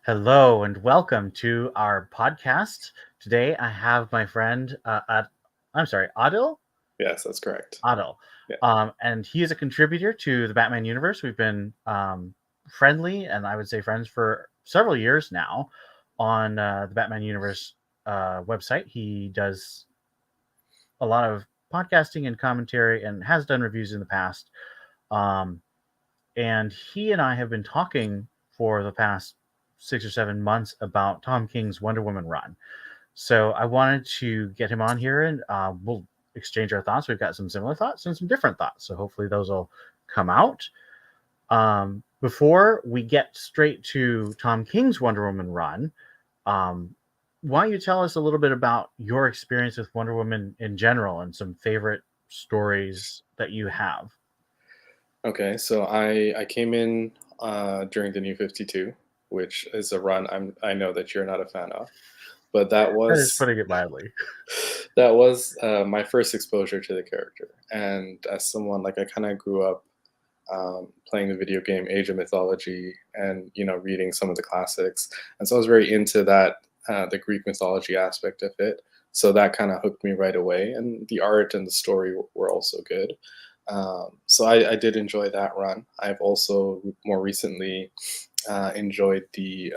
Hello and welcome to our podcast. Today I have my friend, Adil. Yes, that's correct. Adil. Yeah. And he is a contributor to the Batman universe. We've been friendly and I would say friends for several years now on the Batman universe website. He does a lot of podcasting and commentary and has done reviews in the past. Um, and he and I have been talking for the past 6 or 7 months about Tom King's Wonder Woman run. So I wanted to get him on here and we'll exchange our thoughts. We've got some similar thoughts and some different thoughts. So hopefully those will come out. Before we get straight to Tom King's Wonder Woman run, um, why don't you tell us a little bit about your experience with Wonder Woman in general and some favorite stories that you have? Okay, so I came in during the New 52, which is a run I know that you're not a fan of, but that That is was putting it mildly. my first exposure to the character. And as someone like I kind of grew up playing the video game Age of Mythology and reading some of the classics, and so I was very into that the Greek mythology aspect of it. So that kind of hooked me right away, and the art and the story were also good. So I did enjoy that run. I've also more recently enjoyed the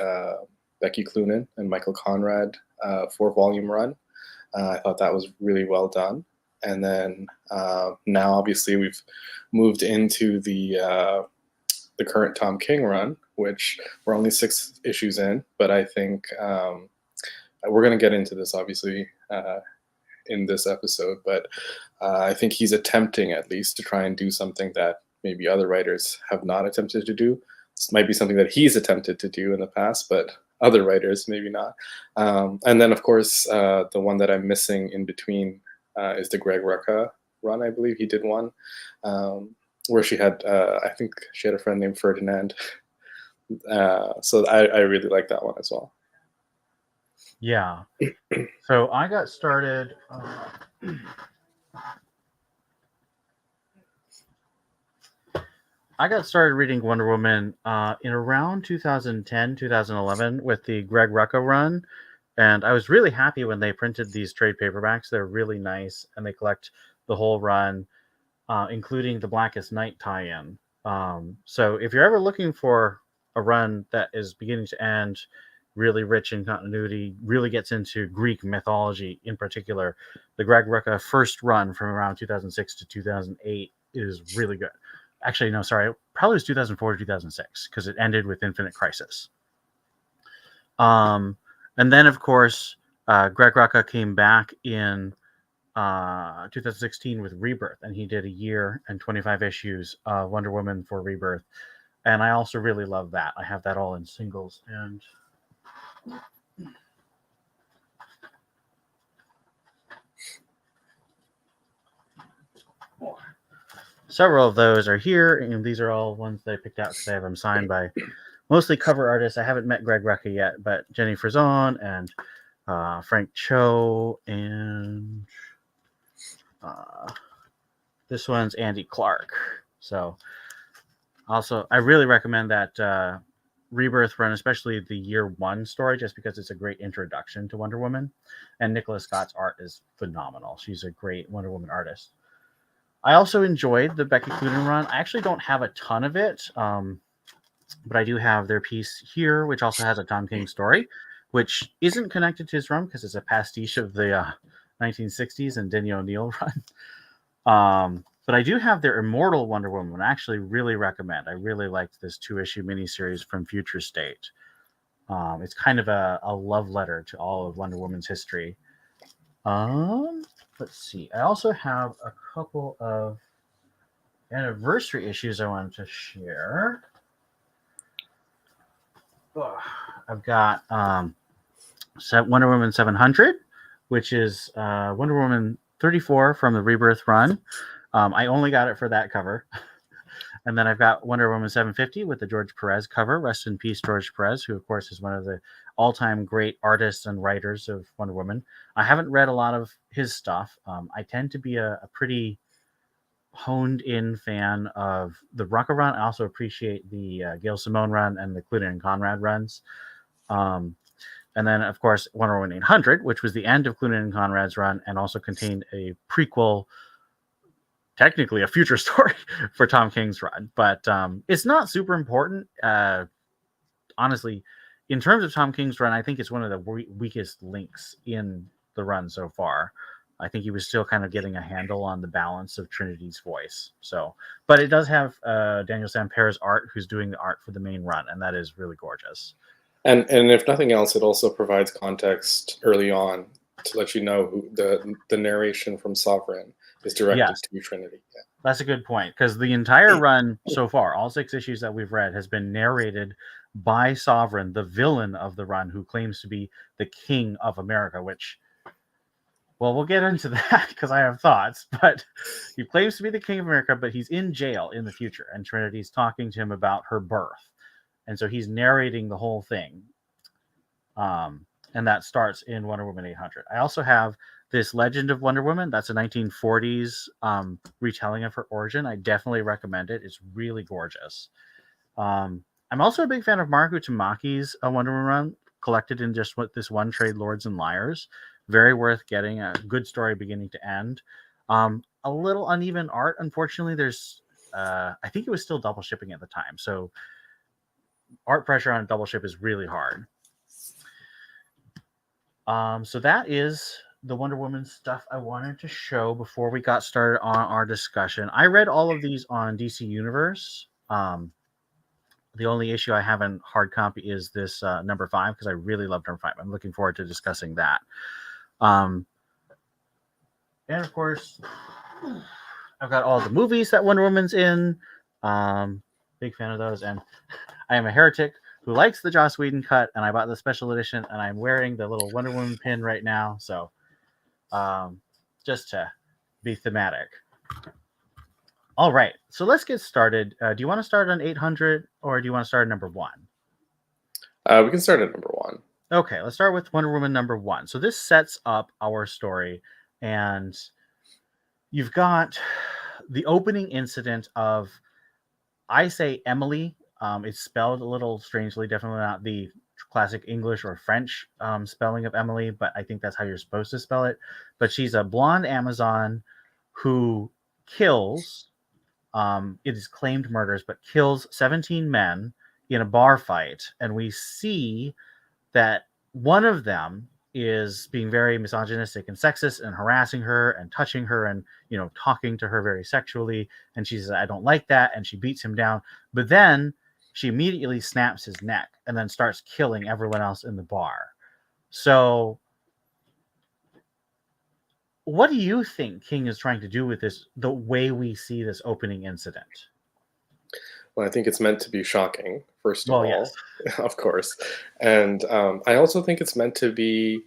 Becky Cloonan and Michael Conrad 4 volume run. I thought that was really well done. And then now, obviously, we've moved into the current Tom King run, which we're only 6 issues in, but I think we're going to get into this, obviously, in this episode. But I think he's attempting, at least, to try and do something that maybe other writers have not attempted to do. This might be something that he's attempted to do in the past, but other writers maybe not. And then, of course, the one that I'm missing in between is the Greg Rucka run. I believe he did one where she had, I think she had a friend named Ferdinand. So I really like that one as well. Yeah. So I got started. I got started reading Wonder Woman in around 2010, 2011 with the Greg Rucka run. And I was really happy when they printed these trade paperbacks. They're really nice and they collect the whole run, including the Blackest Night tie in. So if you're ever looking for a run that is beginning to end, really rich in continuity, really gets into Greek mythology in particular, the Greg Rucka first run from around 2006 to 2008 is really good. Actually, no, sorry, probably was 2004 to 2006 because it ended with Infinite Crisis. And then, of course, Greg Rucka came back in 2016 with Rebirth, and he did a year and 25 issues of Wonder Woman for Rebirth. And I also really love that. I have that all in singles. And several of those are here, and these are all ones that I picked out because I have them signed by mostly cover artists. I haven't met Greg Rucka yet, but Jenny Frison and Frank Cho, and this one's Andy Clark. So also, I really recommend that Rebirth run, especially the year one story, just because it's a great introduction to Wonder Woman. And Nicola Scott's art is phenomenal. She's a great Wonder Woman artist. I also enjoyed the Becky Cloonan run. I actually don't have a ton of it, but I do have their piece here, which also has a Tom King story, which isn't connected to his run because it's a pastiche of the 1960s and Denny O'Neil run. But I do have their Immortal Wonder Woman. I actually really recommend. I really liked this 2-issue miniseries from Future State. It's kind of a love letter to all of Wonder Woman's history. Let's see. I also have a couple of anniversary issues I wanted to share. I've got Wonder Woman 700, which is Wonder Woman 34 from the Rebirth run. I only got it for that cover. And then I've got Wonder Woman 750 with the George Perez cover. Rest in peace, George Perez, who, of course, is one of the all-time great artists and writers of Wonder Woman. I haven't read a lot of his stuff. I tend to be a pretty honed-in fan of the Rucka run. I also appreciate the Gail Simone run and the Cloonan and Conrad runs. And then, of course, Wonder Woman 800, which was the end of Clunan and Conrad's run and also contained a prequel, technically a future story for Tom King's run. But it's not super important. Honestly, in terms of Tom King's run, I think it's one of the weakest links in the run so far. I think he was still kind of getting a handle on the balance of Trinity's voice. So, but it does have Daniel Samper's art, who's doing the art for the main run, and that is really gorgeous. And if nothing else, it also provides context early on to let you know who the narration from Sovereign is directed to Trinity. Yeah. That's a good point, because the entire run so far, all 6 issues that we've read, has been narrated by Sovereign, the villain of the run, who claims to be the King of America, which, well, we'll get into that because I have thoughts, but he claims to be the King of America, but he's in jail in the future, and Trinity's talking to him about her birth. And so he's narrating the whole thing. And that starts in Wonder Woman 800. I also have this Legend of Wonder Woman. That's a 1940s retelling of her origin. I definitely recommend it. It's really gorgeous. I'm also a big fan of Maruko Tamaki's Wonder Woman run, collected in just this one trade, Lords and Liars. Very worth getting. A good story beginning to end. A little uneven art, unfortunately. There's, I think it was still double shipping at the time. So art pressure on a double ship is really hard. So that is the Wonder Woman stuff I wanted to show before we got started on our discussion. I read all of these on DC Universe. The only issue I have in hard copy is this number 5, because I really love number 5. I'm looking forward to discussing that. And of course, I've got all the movies that Wonder Woman's in. Big fan of those. And I am a heretic who likes the Joss Whedon cut, and I bought the special edition, and I'm wearing the little Wonder Woman pin right now. So just to be thematic. All right, so let's get started. Do you want to start on 800, or do you want to start at number 1? We can start at number 1. Okay, let's start with Wonder Woman number 1. So this sets up our story, and you've got the opening incident of, I say Emily. It's spelled a little strangely, definitely not the classic English or French spelling of Emily, but I think that's how you're supposed to spell it. But she's a blonde Amazon who kills, it is claimed murders, but kills 17 men in a bar fight. And we see that one of them is being very misogynistic and sexist and harassing her and touching her and, talking to her very sexually. And she says, I don't like that. And she beats him down. But then she immediately snaps his neck and then starts killing everyone else in the bar. So what do you think King is trying to do with this, the way we see this opening incident? Well, I think it's meant to be shocking, first of all, yes. Of course. And I also think it's meant to be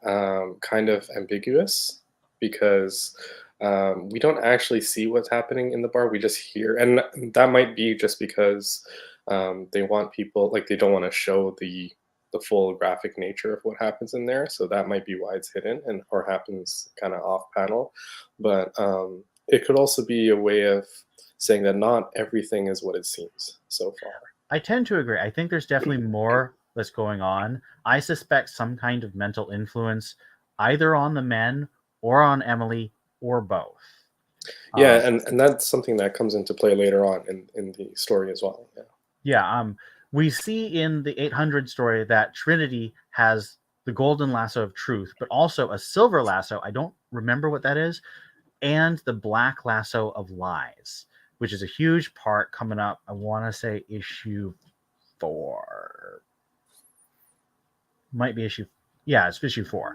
kind of ambiguous, because we don't actually see what's happening in the bar. We just hear. And that might be just because they want people, like, they don't want to show the full graphic nature of what happens in there. So that might be why it's hidden or happens kind of off panel. But it could also be a way of saying that not everything is what it seems so far. I tend to agree. I think there's definitely more that's going on. I suspect some kind of mental influence either on the men or on Emily or both. Yeah, and that's something that comes into play later on in the story as well. Yeah. We see in the 800 story that Trinity has the golden lasso of truth, but also a silver lasso. I don't remember what that is. And the black lasso of lies, which is a huge part coming up. I want to say issue 4. Might be issue. Yeah, it's issue 4.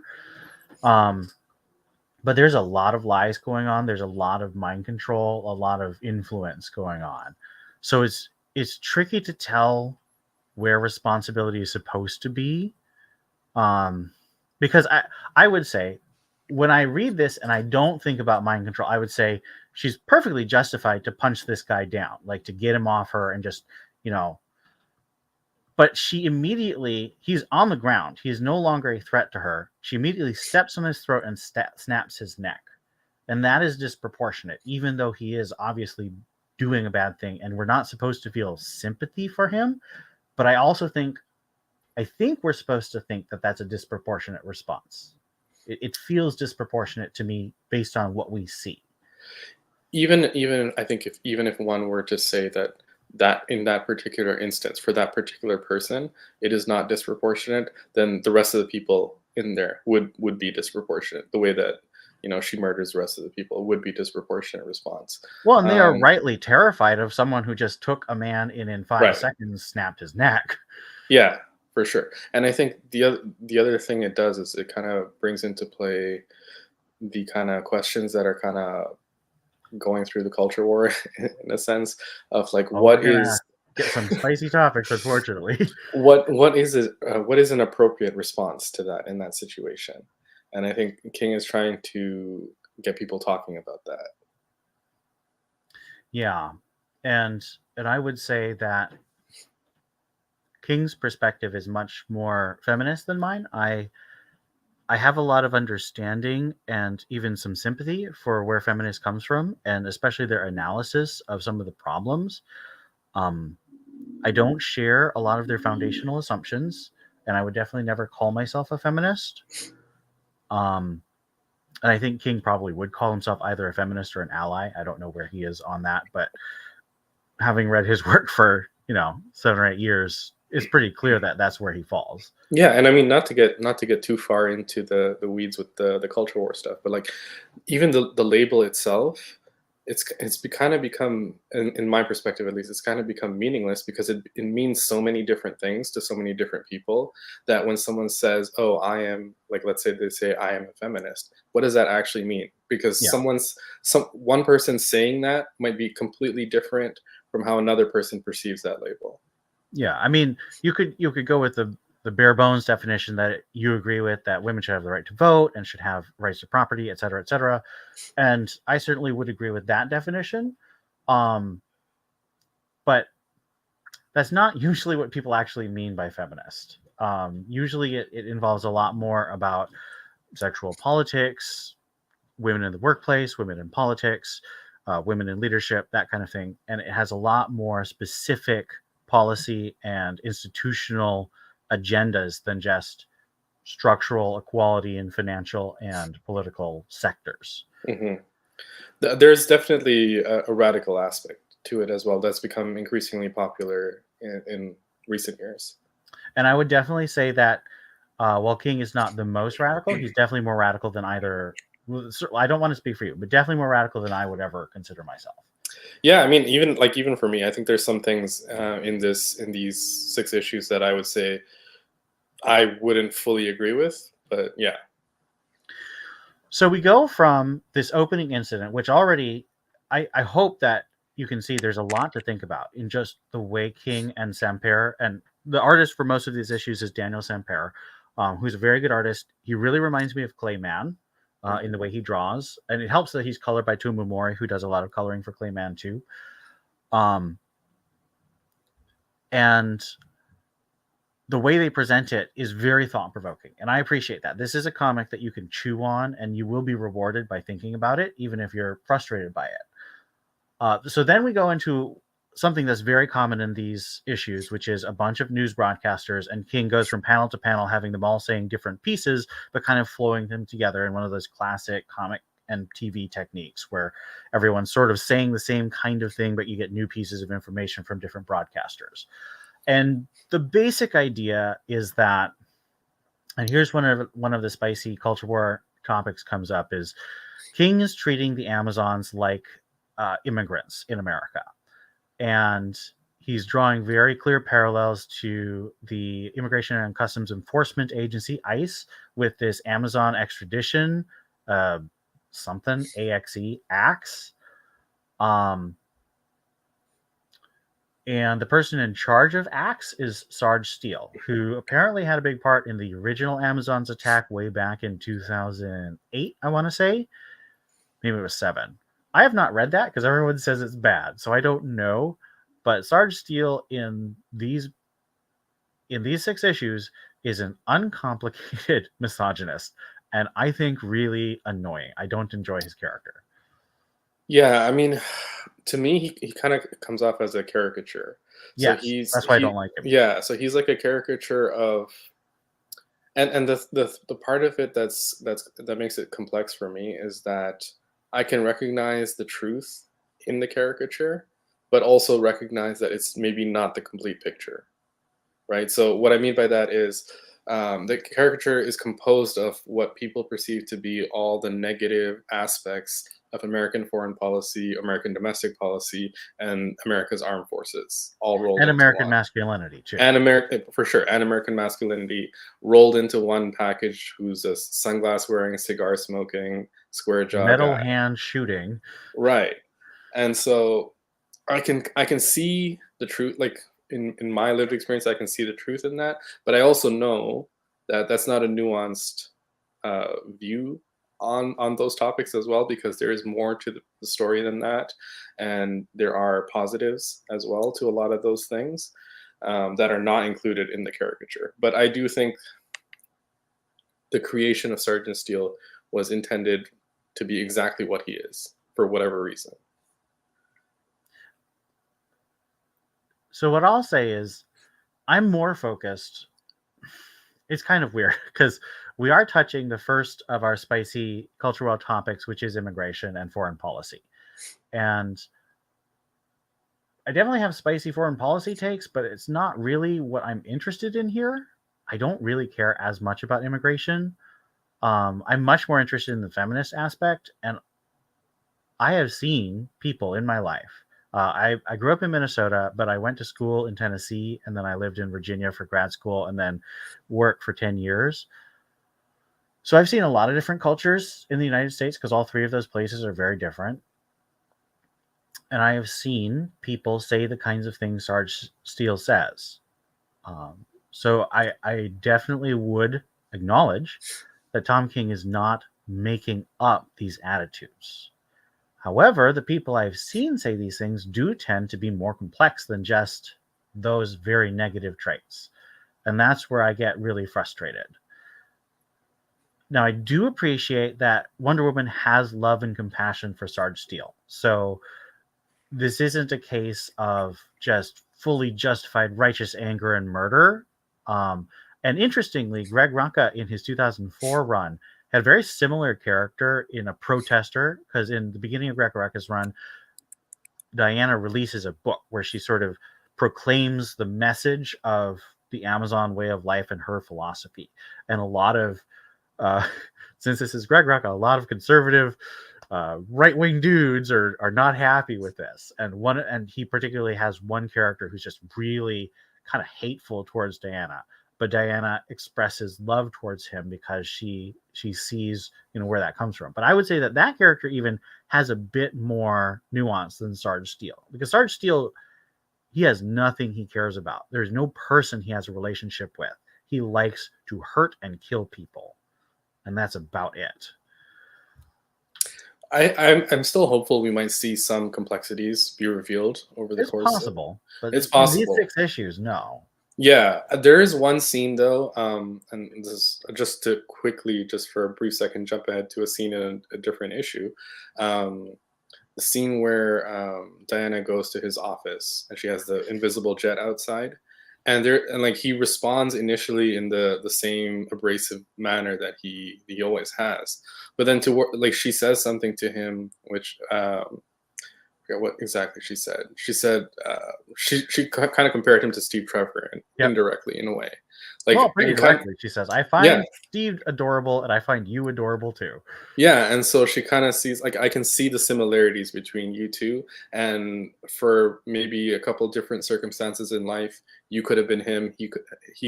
But there's a lot of lies going on. There's a lot of mind control, a lot of influence going on. So it's tricky to tell where responsibility is supposed to be. Because I would say, when I read this and I don't think about mind control, I would say she's perfectly justified to punch this guy down, like to get him off her and just, but she immediately, he's on the ground. He is no longer a threat to her. She immediately steps on his throat and snaps his neck. And that is disproportionate, even though he is obviously doing a bad thing and we're not supposed to feel sympathy for him. But I also think I think we're supposed to think that that's a disproportionate response. It feels disproportionate to me based on what we see. Even I think if one were to say that in that particular instance for that particular person it is not disproportionate, then the rest of the people in there would be disproportionate. The way that she murders the rest of the people would be disproportionate response. Well, and they are Um, rightly terrified of someone who just took a man in 5 seconds, snapped his neck. yeah, for sure. And I think the other thing it does is it kind of brings into play the kind of questions that are kind of going through the culture war in a sense of like Oh, we're what gonna is get some spicy topics, unfortunately. what is an appropriate response to that in that situation. And I think King is trying to get people talking about that. Yeah, and I would say that King's perspective is much more feminist than mine. I have a lot of understanding and even some sympathy for where feminist comes from, and especially their analysis of some of the problems. Um, I don't share a lot of their foundational assumptions, and I would definitely never call myself a feminist. Um, and I think King probably would call himself either a feminist or an ally. I don't know where he is on that, but having read his work for 7 or 8 years, it's pretty clear that that's where he falls. Yeah, and I mean not to get too far into the weeds with the culture war stuff, but like even the label itself, kind of become in my perspective at least, it's kind of become meaningless because it means so many different things to so many different people that when someone says, "Oh, I am," like let's say they say I am a feminist, what does that actually mean? Because Yeah, one person saying that might be completely different from how another person perceives that label. yeah. I mean, you could go with the bare bones definition that you agree with, that women should have the right to vote and should have rights to property, et cetera, et cetera. And I certainly would agree with that definition. Um, but that's not usually what people actually mean by feminist. Usually it involves a lot more about sexual politics, women in the workplace, women in politics, women in leadership, that kind of thing. And it has a lot more specific policy and institutional agendas than just structural equality in financial and political sectors. Hmm. There's definitely a radical aspect to it as well that's become increasingly popular in recent years. And I would definitely say that while King is not the most radical, he's definitely more radical than either. I don't want to speak for you, but definitely more radical than I would ever consider myself. Yeah, I mean, even for me, I think there's some things in these 6 issues that I would say I wouldn't fully agree with, but yeah. So we go from this opening incident, which already I hope that you can see there's a lot to think about in just the way King and Samper, and the artist for most of these issues is Daniel Samper, who's a very good artist. He really reminds me of Clayman in the way he draws, and it helps that he's colored by Tumu Mori, who does a lot of coloring for Clayman too. Um, and the way they present it is very thought provoking, and I appreciate that. This is a comic that you can chew on, and you will be rewarded by thinking about it, even if you're frustrated by it. So then we go into something that's very common in these issues, which is a bunch of news broadcasters, and King goes from panel to panel, having them all saying different pieces, but kind of flowing them together in one of those classic comic and TV techniques where everyone's sort of saying the same kind of thing, but you get new pieces of information from different broadcasters. And the basic idea is that, and here's one of the spicy culture war topics comes up, is King is treating the Amazons like immigrants in America. And he's drawing very clear parallels to the Immigration and Customs Enforcement Agency, ICE, with this Amazon extradition, uh, something, AXE, AXE. And the person in charge of Axe is Sarge Steele, who apparently had a big part in the original Amazon's attack way back in 2008, I want to say. Maybe it was 7. I have not read that because everyone says it's bad, so I don't know. But Sarge Steele in these 6 issues is an uncomplicated misogynist, and I think really annoying. I don't enjoy his character. Yeah, I mean, to me, he kind of comes off as a caricature. So Yes, that's why I don't like him. so he's like a caricature of, and the part of it that makes it complex for me is that I can recognize the truth in the caricature, but also recognize that it's maybe not the complete picture, right? So what I mean by that is the caricature is composed of what people perceive to be all the negative aspects of American foreign policy, American domestic policy, and America's armed forces, all rolled And into American one. masculinity too. And American, for sure, and American masculinity rolled into one package. Who's a sunglass wearing, cigar smoking, square jaw Metal guy, hand shooting. right? And so I can see the truth, like in my lived experience, I can see the truth in that, but I also know that that's not a nuanced view on those topics as well, because there is more to the story than that, and there are positives as well to a lot of those things that are not included in the caricature. But I do think the creation of Sergeant Steele was intended to be exactly what he is for whatever reason. So what I'll say is I'm more focused. It's kind of weird because we are touching the first of our spicy cultural topics, which is immigration and foreign policy. And I definitely have spicy foreign policy takes, but it's not really what I'm interested in here. I don't really care as much about immigration. I'm much more interested in the feminist aspect, and I have seen people in my life. I grew up in Minnesota, but I went to school in Tennessee, and then I lived in Virginia for grad school, and then worked for 10 years. So I've seen a lot of different cultures in the United States because all three of those places are very different. And I have seen people say the kinds of things Sarge Steele says. So I definitely would acknowledge that Tom King is not making up these attitudes. However, the people I've seen say these things do tend to be more complex than just those very negative traits. And that's where I get really frustrated. Now, I do appreciate that Wonder Woman has love and compassion for Sarge Steele. So this isn't a case of just fully justified righteous anger and murder. And interestingly, Greg Rucka in his 2004 run had a very similar character in a protester, because in the beginning of Greg Rucka's run, Diana releases a book where she sort of proclaims the message of the Amazon way of life and her philosophy. And a lot of, uh, since this is Greg Rucka, a lot of conservative right-wing dudes are not happy with this, and he particularly has one character who's just really kind of hateful towards Diana, but Diana expresses love towards him because she sees where that comes from. But I would say that character even has a bit more nuance than Sarge Steele, because Sarge Steele, he has nothing he cares about. There's no person he has a relationship with. He likes to hurt and kill people, and that's about it. I'm still hopeful we might see some complexities be revealed over the It's course of. possible, but It's in these possible. 6 issues, no. Yeah, there is one scene though, and this is just to quickly, just for a brief second, jump ahead to a scene in a different issue. Um, the scene where Diana goes to his office and she has the invisible jet outside, and like he responds initially in the same abrasive manner that he always has, but then like she says something to him which forget what exactly she said. She said she kind of compared him to Steve Trevor, and Yep. indirectly in a way, Well, like pretty and kind directly, she says, I yeah. find Steve adorable and I find you adorable too. Yeah, and so she kind of sees, like, I can see the similarities between you two, and for maybe a couple different circumstances in life, you could have been him, he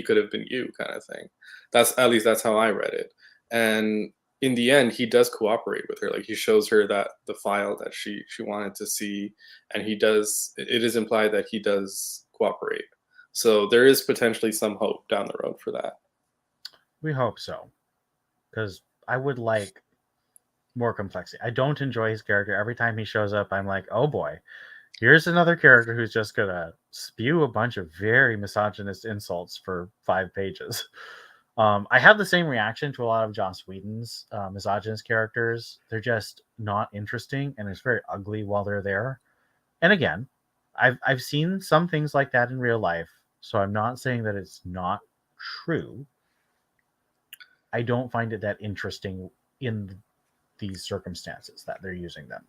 could have been you, kind of thing. That's, at least that's how I read it. And in the end, he does cooperate with her. Like, he shows her that the file that she wanted to see, and he does. It is implied that he does cooperate. So there is potentially some hope down the road for that. We hope so, because I would like more complexity. I don't enjoy his character. Every time he shows up, I'm like, oh boy, here's another character who's just gonna spew a bunch of very misogynist insults for 5 pages. I have the same reaction to a lot of Joss Whedon's misogynist characters. They're just not interesting, and it's very ugly while they're there. And again, I've seen some things like that in real life, so I'm not saying that it's not true. I don't find it that interesting in these circumstances that they're using them.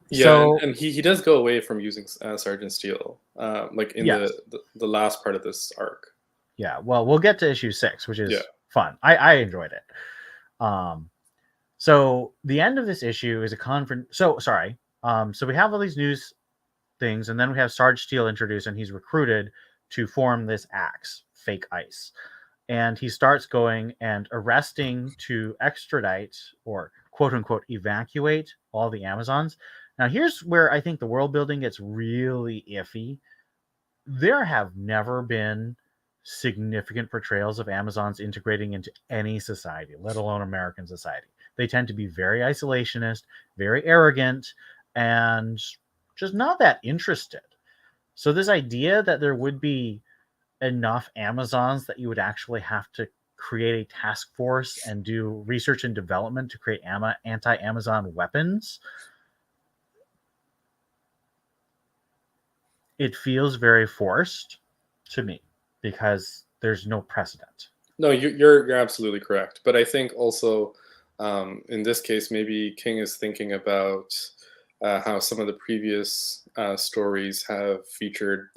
Yeah, So and he does go away from using Sergeant Steele, like in yes, the last part of this arc. yeah. Well, we'll get to issue 6, which Yeah. is fun. I enjoyed it. So the end of this issue is a conference. So sorry. So we have all these news things, and then we have Sarge Steele introduced, and he's recruited to form this Axe, fake ice. And he starts going and arresting to extradite or quote unquote evacuate all the Amazons. Now, here's where I think the world building gets really iffy. There have never been significant portrayals of Amazons integrating into any society, let alone American society. They tend to be very isolationist, very arrogant, and just not that interested. So, this idea that there would be enough Amazons that you would actually have to create a task force and do research and development to create anti-Amazon weapons, it feels very forced to me because there's no precedent. No, you're absolutely correct. But I think also in this case, maybe King is thinking about how some of the previous stories have featured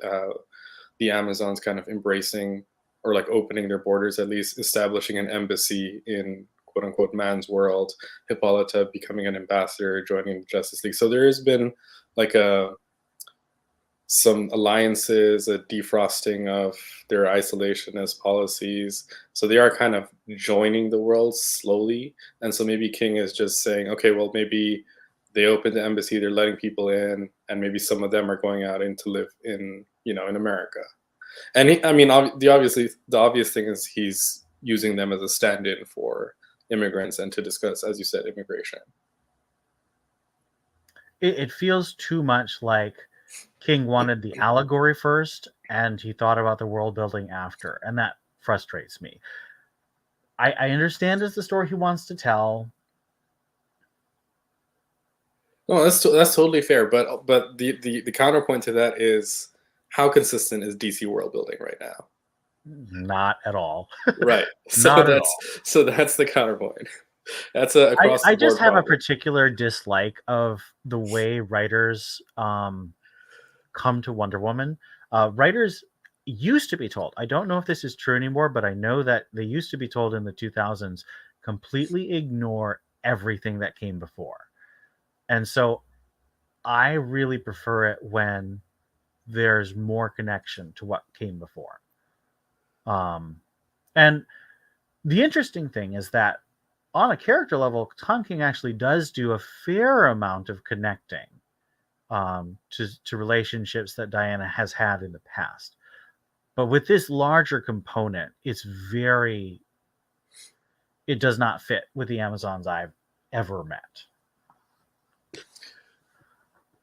the Amazons kind of embracing or like opening their borders, at least establishing an embassy in quote unquote man's world, Hippolyta becoming an ambassador, joining the Justice League. So there has been like some alliances, a defrosting of their isolationist policies. So they are kind of joining the world slowly. And so maybe King is just saying, okay, well, maybe they opened the embassy, they're letting people in, and maybe some of them are going out in to live in, in America. And I mean, the obvious thing is he's using them as a stand-in for immigrants and to discuss, as you said, immigration. It feels too much like King wanted the allegory first, and he thought about the world building after, and that frustrates me. I understand it's the story he wants to tell. No, that's totally fair. But the counterpoint to that is how consistent is DC world building right now? Not at all. Right. Not at all. So that's the counterpoint. That's a across the I board just have problem. a particular dislike of the way writers come to Wonder Woman. Writers used to be told, I don't know if this is true anymore, but I know that they used to be told in the 2000s, completely ignore everything that came before. And so I really prefer it when there's more connection to what came before. And the interesting thing is that on a character level, Tom King actually does do a fair amount of connecting to relationships that Diana has had in the past. But with this larger component, it does not fit with the Amazons I've ever met.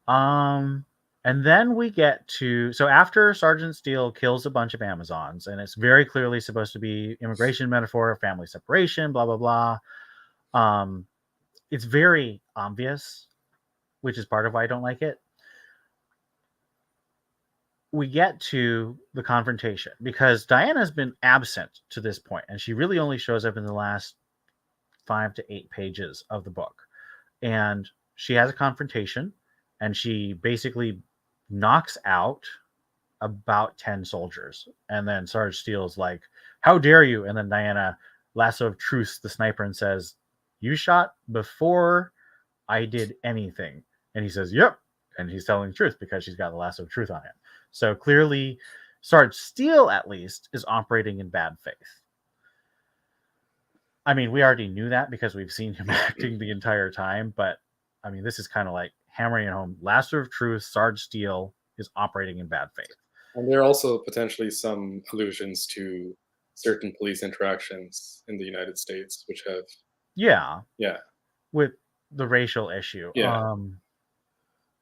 And then we get to, so after Sergeant Steele kills a bunch of Amazons, and it's very clearly supposed to be immigration metaphor, family separation, blah, blah, blah. It's very obvious, which is part of why I don't like it. We get to the confrontation because Diana's been absent to this point, and she really only shows up in the last 5 to 8 pages of the book. And she has a confrontation, and she basically knocks out about 10 soldiers. And then Sarge Steele's like, how dare you? And then Diana, lasso of truce the sniper, and says, you shot before I did anything. And he says, yep. And he's telling the truth because she's got the lasso of truth on him. So clearly, Sarge Steele, at least, is operating in bad faith. I mean, we already knew that because we've seen him acting the entire time. But, I mean, this is kind of like hammering it home. Lasso of truth, Sarge Steele is operating in bad faith. And there are also potentially some allusions to certain police interactions in the United States, which have... Yeah. Yeah. With the racial issue. Yeah.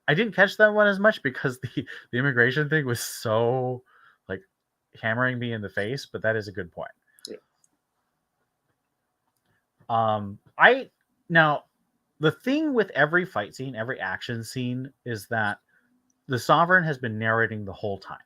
I didn't catch that one as much because the immigration thing was so like hammering me in the face, but that is a good point. Yeah. I now the thing with every fight scene, every action scene is that the Sovereign has been narrating the whole time,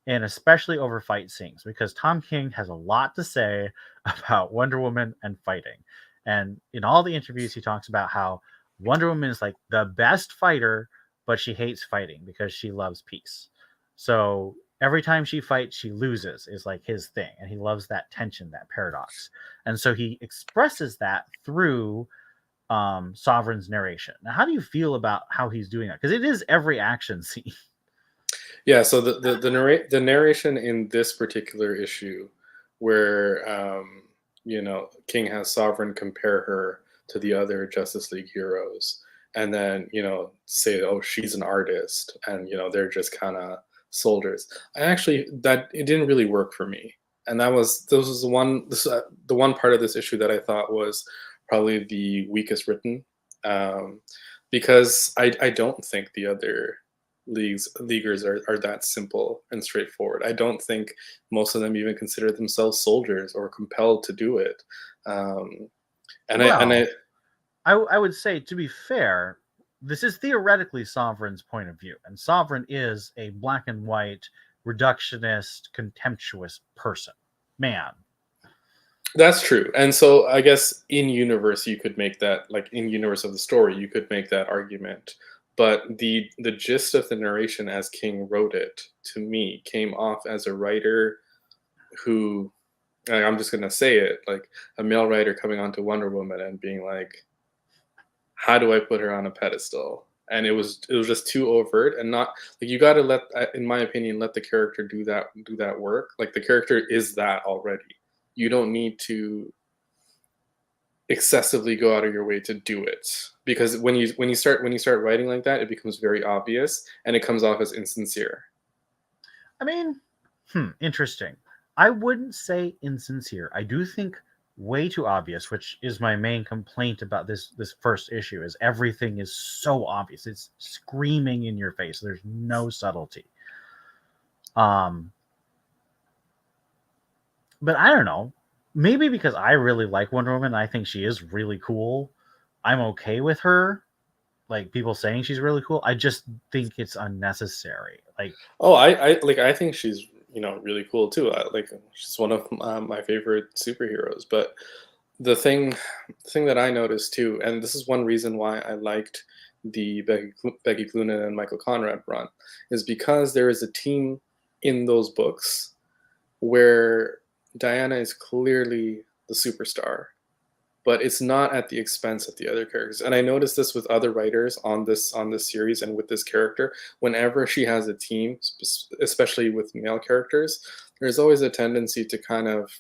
and especially over fight scenes, because Tom King has a lot to say about Wonder Woman and fighting. And in all the interviews, he talks about how Wonder Woman is like the best fighter, but she hates fighting because she loves peace. So every time she fights, she loses, is like his thing. And he loves that tension, that paradox. And so he expresses that through Sovereign's narration. Now, how do you feel about how he's doing that? Because it is every action scene. Yeah, so the narration in this particular issue, where King has Sovereign compare her to the other Justice League heroes, and then say, oh, she's an artist, and they're just kind of soldiers. That it didn't really work for me, and this was the one part of this issue that I thought was probably the weakest written, because I don't think the other leaguers are that simple and straightforward. I don't think most of them even consider themselves soldiers or compelled to do it. Um, and Well, I I would say, to be fair, this is theoretically Sovereign's point of view, and Sovereign is a black and white, reductionist, contemptuous man. That's true. And so I guess in universe you could make that, like in universe of the story, you could make that argument. But the gist of the narration as King wrote it to me came off as a writer who, like, I'm just gonna say it, like a male writer coming onto Wonder Woman and being like, how do I put her on a pedestal? And it was just too overt, and not like, you got to in my opinion, let the character do that work. Like, the character is that already. You don't need to excessively go out of your way to do it, because when you start writing like that, it becomes very obvious and it comes off as insincere. I mean, interesting. I wouldn't say insincere. I do think way too obvious, which is my main complaint about this first issue, is everything is so obvious. It's screaming in your face. There's no subtlety. Um, but I don't know. Maybe because I really like Wonder Woman, I think she is really cool. I'm okay with her. Like, people saying she's really cool. I just think it's unnecessary. Like, Oh, I think she's really cool too. Like, she's one of my favorite superheroes. But the thing that I noticed too, and this is one reason why I liked the Becky Cloonan and Michael Conrad run, is because there is a team in those books where Diana is clearly the superstar, but it's not at the expense of the other characters. And I noticed this with other writers on this series and with this character. Whenever she has a team, especially with male characters, there's always a tendency to kind of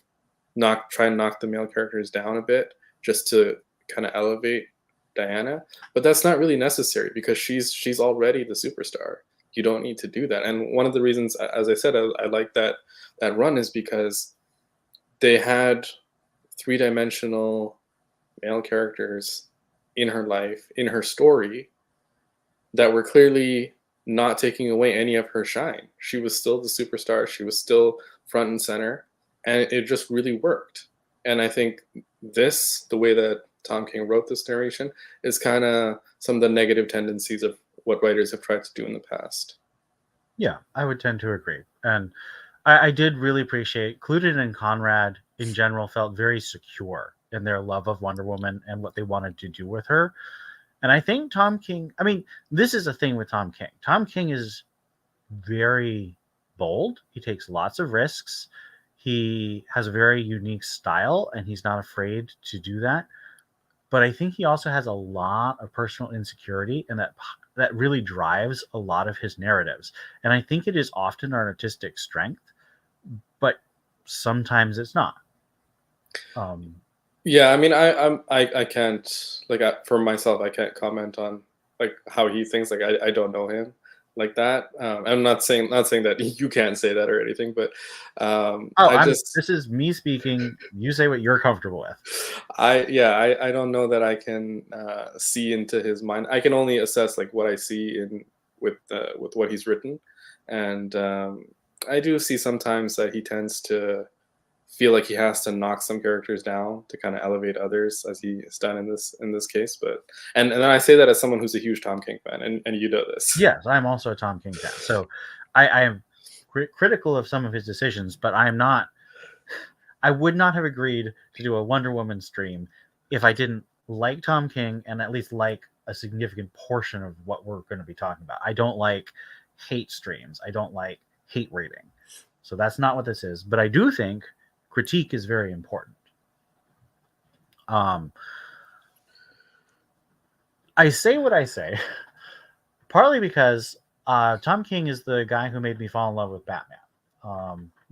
try and knock the male characters down a bit, just to kind of elevate Diana. But that's not really necessary, because she's already the superstar. You don't need to do that. And one of the reasons, as I said, I like that run, is because they had three-dimensional male characters in her life, in her story, that were clearly not taking away any of her shine. She was still the superstar. She was still front and center, and it just really worked. And I think the way that Tom King wrote this narration, is kind of some of the negative tendencies of what writers have tried to do in the past. yeah, I would tend to agree. And I did really appreciate Cluden and Conrad in general felt very secure in their love of Wonder Woman and what they wanted to do with her. And I think Tom King, I mean, this is a thing with Tom King. Tom King is very bold. He takes lots of risks. He has a very unique style, and he's not afraid to do that. But I think he also has a lot of personal insecurity, and that really drives a lot of his narratives. And I think it is often an artistic strength, but sometimes it's not. Um, Yeah, I mean, I can't, like, for myself, I can't comment on like how he thinks. Like, I don't know him like that. I'm not saying that you can't say that or anything, but oh, I just this is me speaking. You say what you're comfortable with. I don't know that I can see into his mind. I can only assess like what I see in with what he's written, and I do see sometimes that he tends to feel like he has to knock some characters down to kind of elevate others, as he has done in this case. But and I say that as someone who's a huge Tom King fan, and you know this. Yes, I'm also a Tom King fan. So I am critical of some of his decisions, but I am not. I would not have agreed to do a Wonder Woman stream if I didn't like Tom King and at least like a significant portion of what we're going to be talking about. I don't like hate streams. I don't like hate rating. So that's not what this is. But I do think critique is very important. I say what I say, partly because Tom King is the guy who made me fall in love with Batman.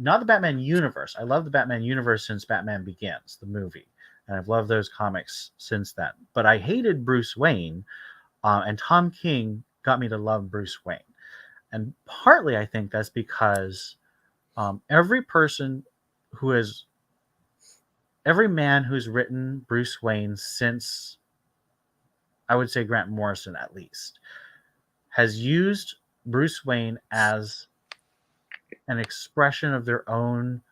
Not the Batman universe. I love the Batman universe since Batman Begins, the movie. And I've loved those comics since then. But I hated Bruce Wayne, and Tom King got me to love Bruce Wayne. And partly I think that's because every man who's written Bruce Wayne since, I would say Grant Morrison at least, has used Bruce Wayne as an expression of their own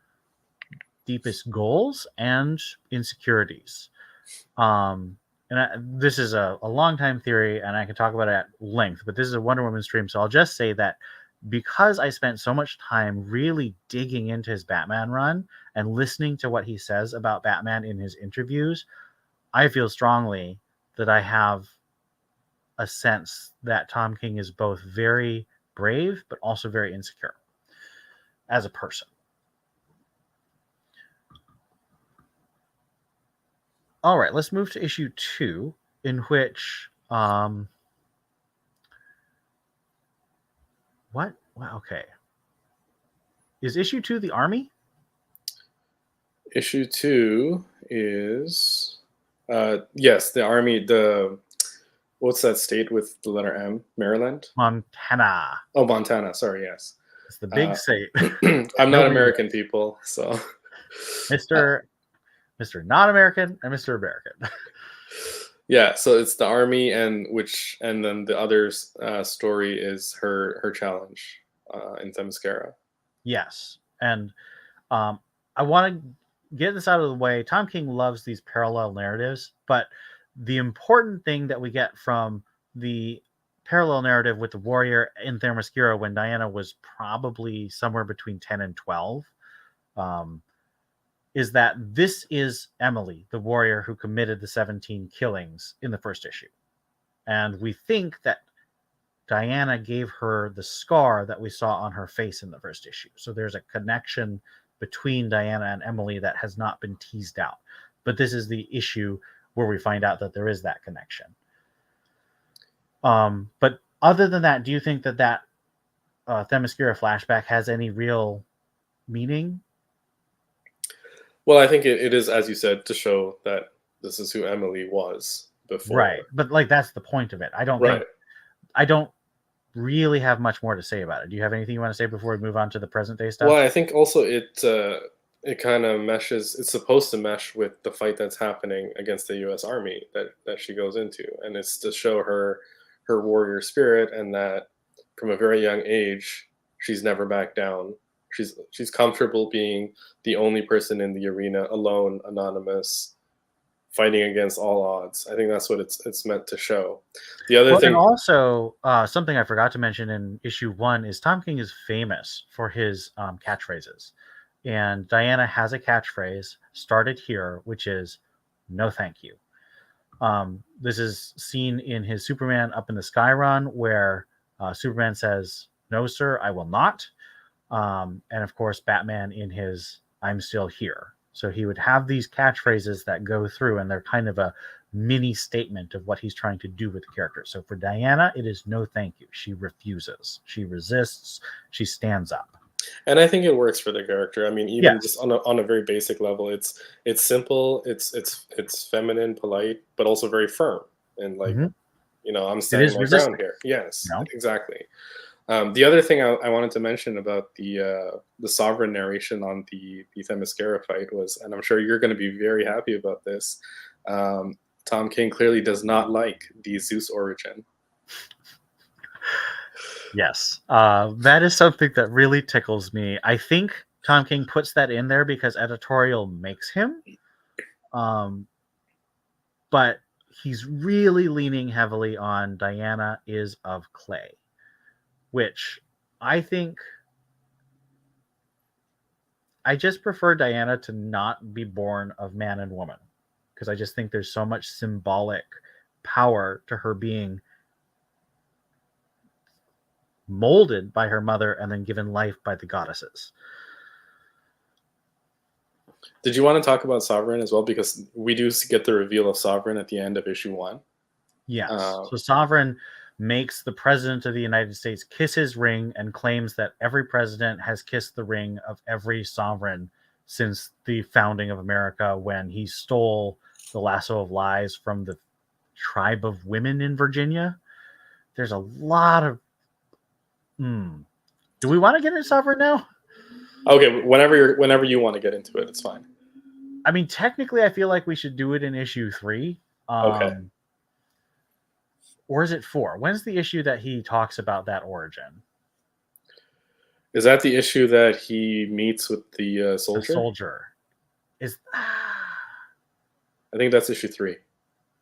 deepest goals and insecurities. This is a long-time theory, and I can talk about it at length, but this is a Wonder Woman stream, so I'll just say that because I spent so much time really digging into his Batman run and listening to what he says about Batman in his interviews, I feel strongly that I have a sense that Tom King is both very brave but also very insecure as a person. All right, let's move to issue 2, in which what? Wow, okay. Is issue 2 the army? Issue 2 is yes, the army. What's that state with the letter M? Maryland? Montana. Oh, Montana. Sorry, yes. It's the big state. I'm not American, people, so Mr. Not American and Mr. American. Yeah, so it's the army, and then the other story is her challenge in Themyscira. Yes, and I want to get this out of the way. Tom King loves these parallel narratives, but the important thing that we get from the parallel narrative with the warrior in Themyscira when Diana was probably somewhere between 10 and 12 is that this is Emily, the warrior who committed the 17 killings in the first issue. And we think that Diana gave her the scar that we saw on her face in the first issue. So there's a connection between Diana and Emily that has not been teased out. But this is the issue where we find out that there is that connection. But other than that, do you think that Themyscira flashback has any real meaning? Well, I think it is, as you said, to show that this is who Emily was before. Right, but like that's the point of it. I don't really have much more to say about it. Do you have anything you want to say before we move on to the present day stuff? Well, I think also it kind of meshes. It's supposed to mesh with the fight that's happening against the U.S. Army that she goes into, and it's to show her warrior spirit, and that from a very young age she's never backed down. She's comfortable being the only person in the arena, alone, anonymous, fighting against all odds. I think that's what it's meant to show. The other thing, and also something I forgot to mention in issue 1 is Tom King is famous for his catchphrases, and Diana has a catchphrase started here, which is "No, thank you." This is seen in his Superman Up in the Sky run, where Superman says, "No, sir, I will not." And of course, Batman in his "I'm still here." So he would have these catchphrases that go through, and they're kind of a mini statement of what he's trying to do with the character. So for Diana, it is no thank you. She refuses. She resists. She stands up. And I think it works for the character. I mean, even just on a very basic level, it's simple, it's feminine, polite, but also very firm. And like, I'm standing my ground here. Yes, exactly. The other thing I wanted to mention about the sovereign narration on the Themyscira fight was, and I'm sure you're going to be very happy about this, Tom King clearly does not like the Zeus origin. Yes, that is something that really tickles me. I think Tom King puts that in there because editorial makes him, but he's really leaning heavily on Diana is of clay, which I think I just prefer Diana to not be born of man and woman because I just think there's so much symbolic power to her being molded by her mother and then given life by the goddesses. Did you want to talk about Sovereign as well? Because we do get the reveal of Sovereign at the end of issue 1. Yes. Uh, So Sovereign makes the president of the United States kiss his ring and claims that every president has kissed the ring of every sovereign since the founding of America when he stole the lasso of lies from the tribe of women in Virginia. There's a lot of. Do we want to get into Sovereign now? okay, whenever you want to get into it, it's fine. I mean, technically, I feel like we should do it in issue 3. Okay. Or is it 4? When's the issue that he talks about that origin? Is that the issue that he meets with the soldier? The soldier. I think that's issue 3.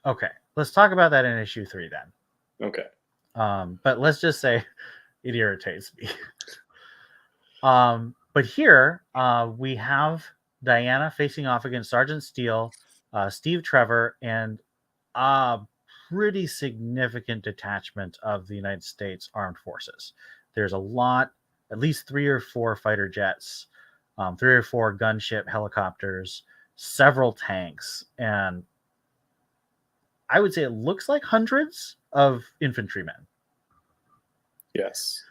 Okay, let's talk about that in issue 3 then. Okay. But let's just say it irritates me. But here we have Diana facing off against Sergeant Steele, Steve Trevor, and a pretty significant detachment of the United States Armed Forces. There's a lot, at least 3 or 4 fighter jets, 3 or 4 gunship helicopters, several tanks, and I would say it looks like hundreds of infantrymen. Yes.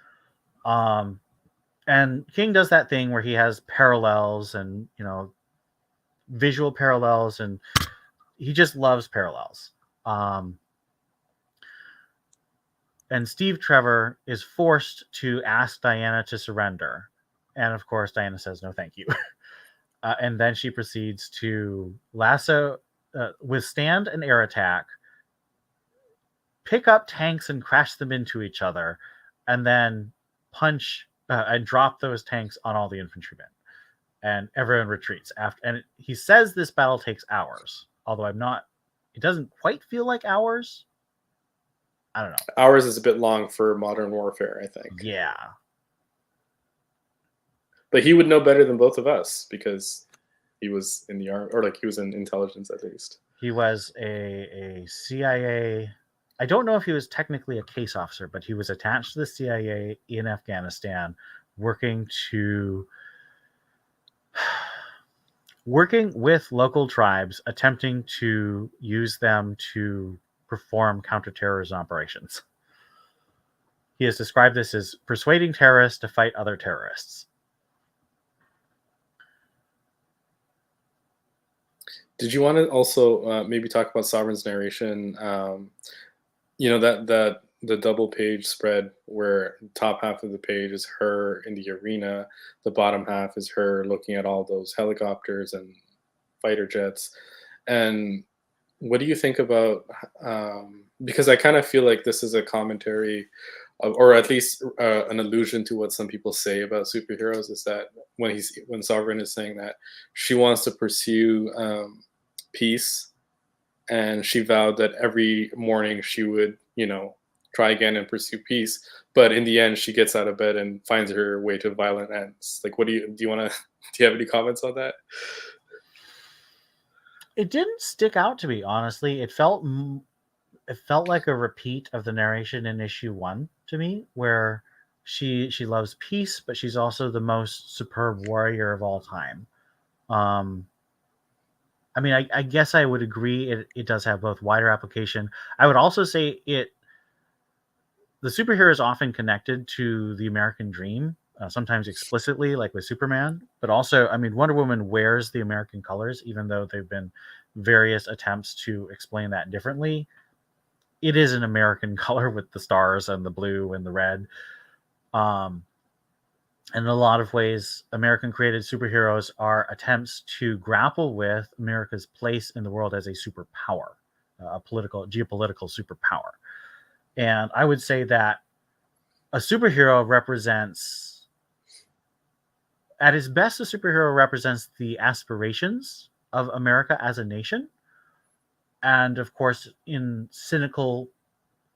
And King does that thing where he has parallels and, visual parallels, and he just loves parallels. And Steve Trevor is forced to ask Diana to surrender. And of course, Diana says, no, thank you. And then she proceeds to withstand an air attack, pick up tanks and crash them into each other, and then punch and drop those tanks on all the infantrymen. And everyone retreats. And he says this battle takes hours, although it doesn't quite feel like hours. I don't know. Hours is a bit long for modern warfare, I think. Yeah. But he would know better than both of us because he was in the army, or he was in intelligence at least. He was a CIA. I don't know if he was technically a case officer, but he was attached to the CIA in Afghanistan, working with local tribes, attempting to use them to perform counterterrorism operations. He has described this as persuading terrorists to fight other terrorists. Did you want to also maybe talk about Sovereign's narration? That the double page spread where the top half of the page is her in the arena, the bottom half is her looking at all those helicopters and fighter jets. And what do you think about? Because I kind of feel like this is a commentary, or at least an allusion to what some people say about superheroes. Is that when Sovereign is saying that she wants to pursue peace, and she vowed that every morning she would, try again and pursue peace. But in the end, she gets out of bed and finds her way to violent ends. What do you want to? Do you have any comments on that? It didn't stick out to me, honestly. It felt like a repeat of the narration in issue 1 to me, where she loves peace, but she's also the most superb warrior of all time. I mean, I guess I would agree it does have both wider application. I would also say the superhero is often connected to the American dream, sometimes explicitly, like with Superman, but also, I mean, Wonder Woman wears the American colors, even though there have been various attempts to explain that differently. It is an American color with the stars and the blue and the red. And in a lot of ways, American created superheroes are attempts to grapple with America's place in the world as a superpower, a geopolitical superpower. And I would say that a superhero represents, at his best, a superhero represents the aspirations of America as a nation. And of course, in cynical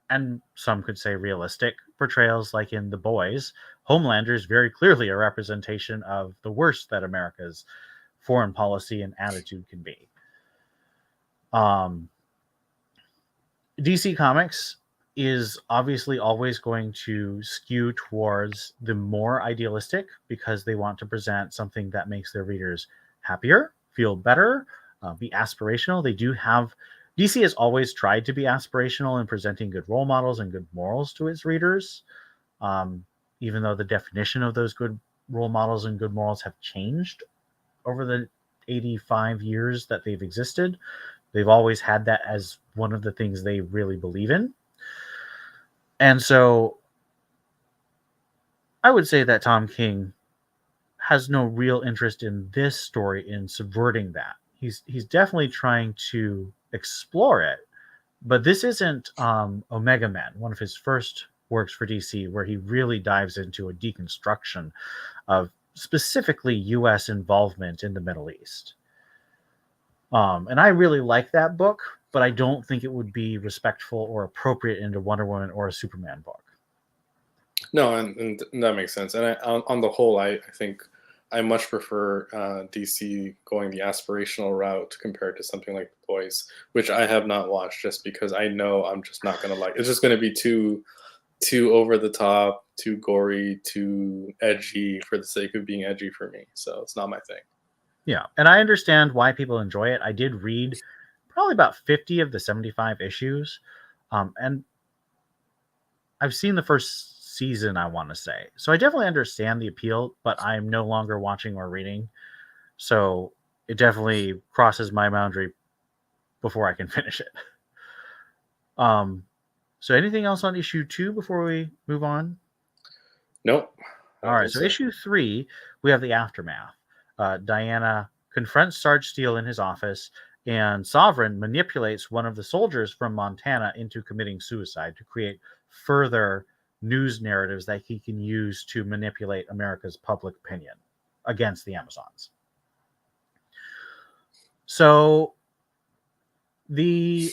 and some could say realistic portrayals, like in The Boys, Homelander is very clearly a representation of the worst that America's foreign policy and attitude can be. DC Comics is obviously always going to skew towards the more idealistic because they want to present something that makes their readers happier, feel better, be aspirational. They do have DC has always tried to be aspirational in presenting good role models and good morals to its readers, even though the definition of those good role models and good morals have changed over the 85 years that they've existed. They've always had that as one of the things they really believe in. And so I would say that Tom King has no real interest in this story in subverting that. He's definitely trying to explore it, but this isn't Omega Man, one of his first works for DC, where he really dives into a deconstruction of specifically U.S. involvement in the Middle East. And I really like that book, but I don't think it would be respectful or appropriate into Wonder Woman or a Superman book. No, and that makes sense. And on the whole, I think I much prefer DC going the aspirational route compared to something like The Boys, which I have not watched just because I know I'm just not going to like. It's just going to be too over the top, too gory, too edgy for the sake of being edgy for me. So it's not my thing. Yeah, and I understand why people enjoy it. I did read probably about 50 of the 75 issues, and I've seen the first season, I want to say. So I definitely understand the appeal, but I'm no longer watching or reading. So it definitely crosses my boundary before I can finish it. So anything else on issue 2 before we move on? Nope. All right, so issue 3, we have the aftermath. Diana confronts Sarge Steele in his office, and Sovereign manipulates one of the soldiers from Montana into committing suicide to create further news narratives that he can use to manipulate America's public opinion against the Amazons. So the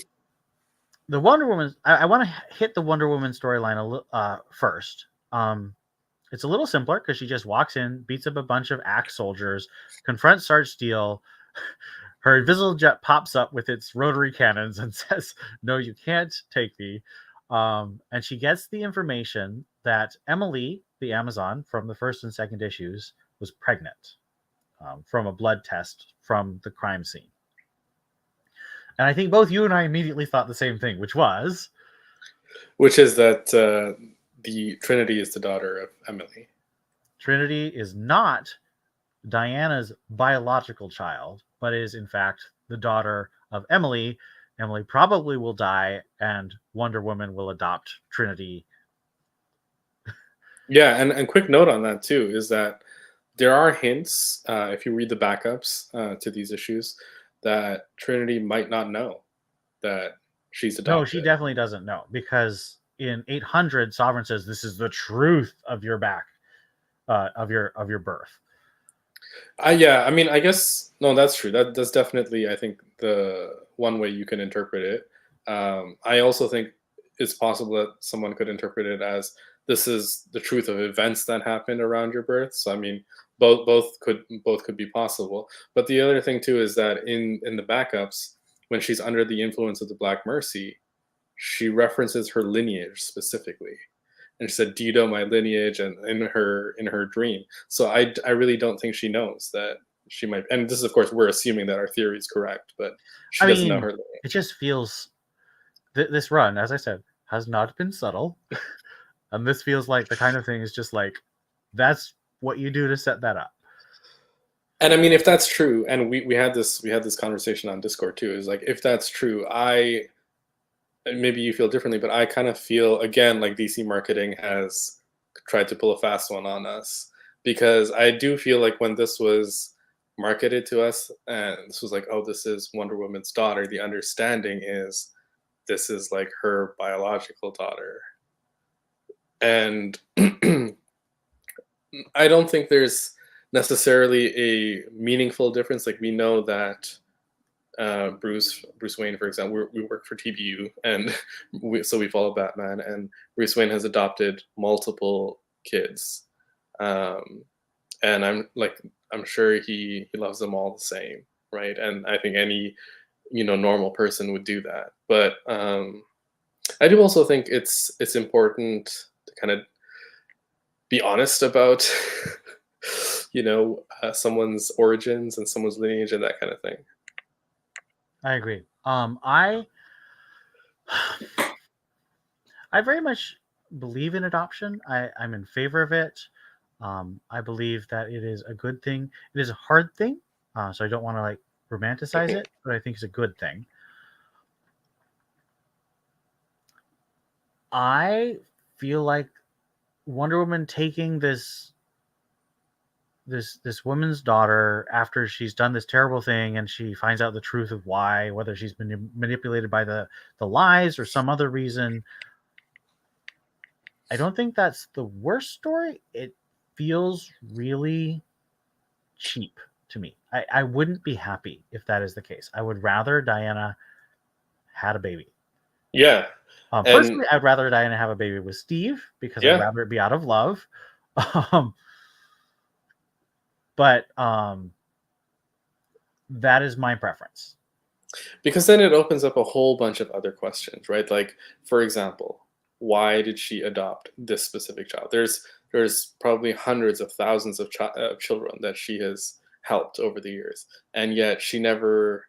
Wonder Woman, I want to hit the Wonder Woman storyline a little first. It's a little simpler because she just walks in, beats up a bunch of Axe soldiers, confronts Sarge Steele. Her invisible jet pops up with its rotary cannons and says, "No, you can't take me." And she gets the information that Emily, the Amazon from the first and second issues, was pregnant from a blood test from the crime scene. And I think both you and I immediately thought the same thing, which is that the Trinity is the daughter of Emily. Trinity is not Diana's biological child, but is in fact the daughter of Emily. Emily probably will die, and Wonder Woman will adopt Trinity. Yeah, and quick note on that too is that there are hints, if you read the backups to these issues, that Trinity might not know that she's adopted. No, she definitely doesn't know, because in 800, Sovereign says this is the truth of your of your birth. Yeah, I mean, I guess no, that's true. That's definitely, I think, the one way you can interpret it. I also think it's possible that someone could interpret it as this is the truth of events that happened around your birth. So I mean, both could be possible. But the other thing too is that in the backups, when she's under the influence of the Black Mercy, she references her lineage specifically. And she said, "Dido, my lineage," and in her dream. So I really don't think she knows that she might. And this is, of course, we're assuming that our theory is correct, but she doesn't know her lineage. It just feels this run, as I said, has not been subtle, and this feels like the kind of thing is just like that's what you do to set that up. And I mean, if that's true, and we had this conversation on Discord too, is like if that's true, maybe you feel differently, but I kind of feel, again, like DC marketing has tried to pull a fast one on us, because I do feel like when this was marketed to us and this was like, oh, this is Wonder Woman's daughter, the understanding is this is like her biological daughter. And I don't think there's necessarily a meaningful difference. Like we know that Bruce Wayne, for example, we work for TBU, and so we follow Batman, and Bruce Wayne has adopted multiple kids, um, and I'm sure he loves them all the same, right? And I think any normal person would do that, but I do also think it's important to kind of be honest about someone's origins and someone's lineage and that kind of thing. I agree. I very much believe in adoption. I'm in favor of it. I believe that it is a good thing. It is a hard thing, so I don't want to like romanticize it, but I think it's a good thing. I feel like Wonder Woman taking this woman's daughter after she's done this terrible thing and she finds out the truth of why, whether she's been manipulated by the lies or some other reason. I don't think that's the worst story. It feels really cheap to me. I wouldn't be happy if that is the case. I would rather Diana had a baby. Yeah. Personally, I'd rather Diana have a baby with Steve because I'd rather it be out of love. But that is my preference. Because then it opens up a whole bunch of other questions, right? Like, for example, why did she adopt this specific child? There's probably hundreds of thousands of children that she has helped over the years, and yet she never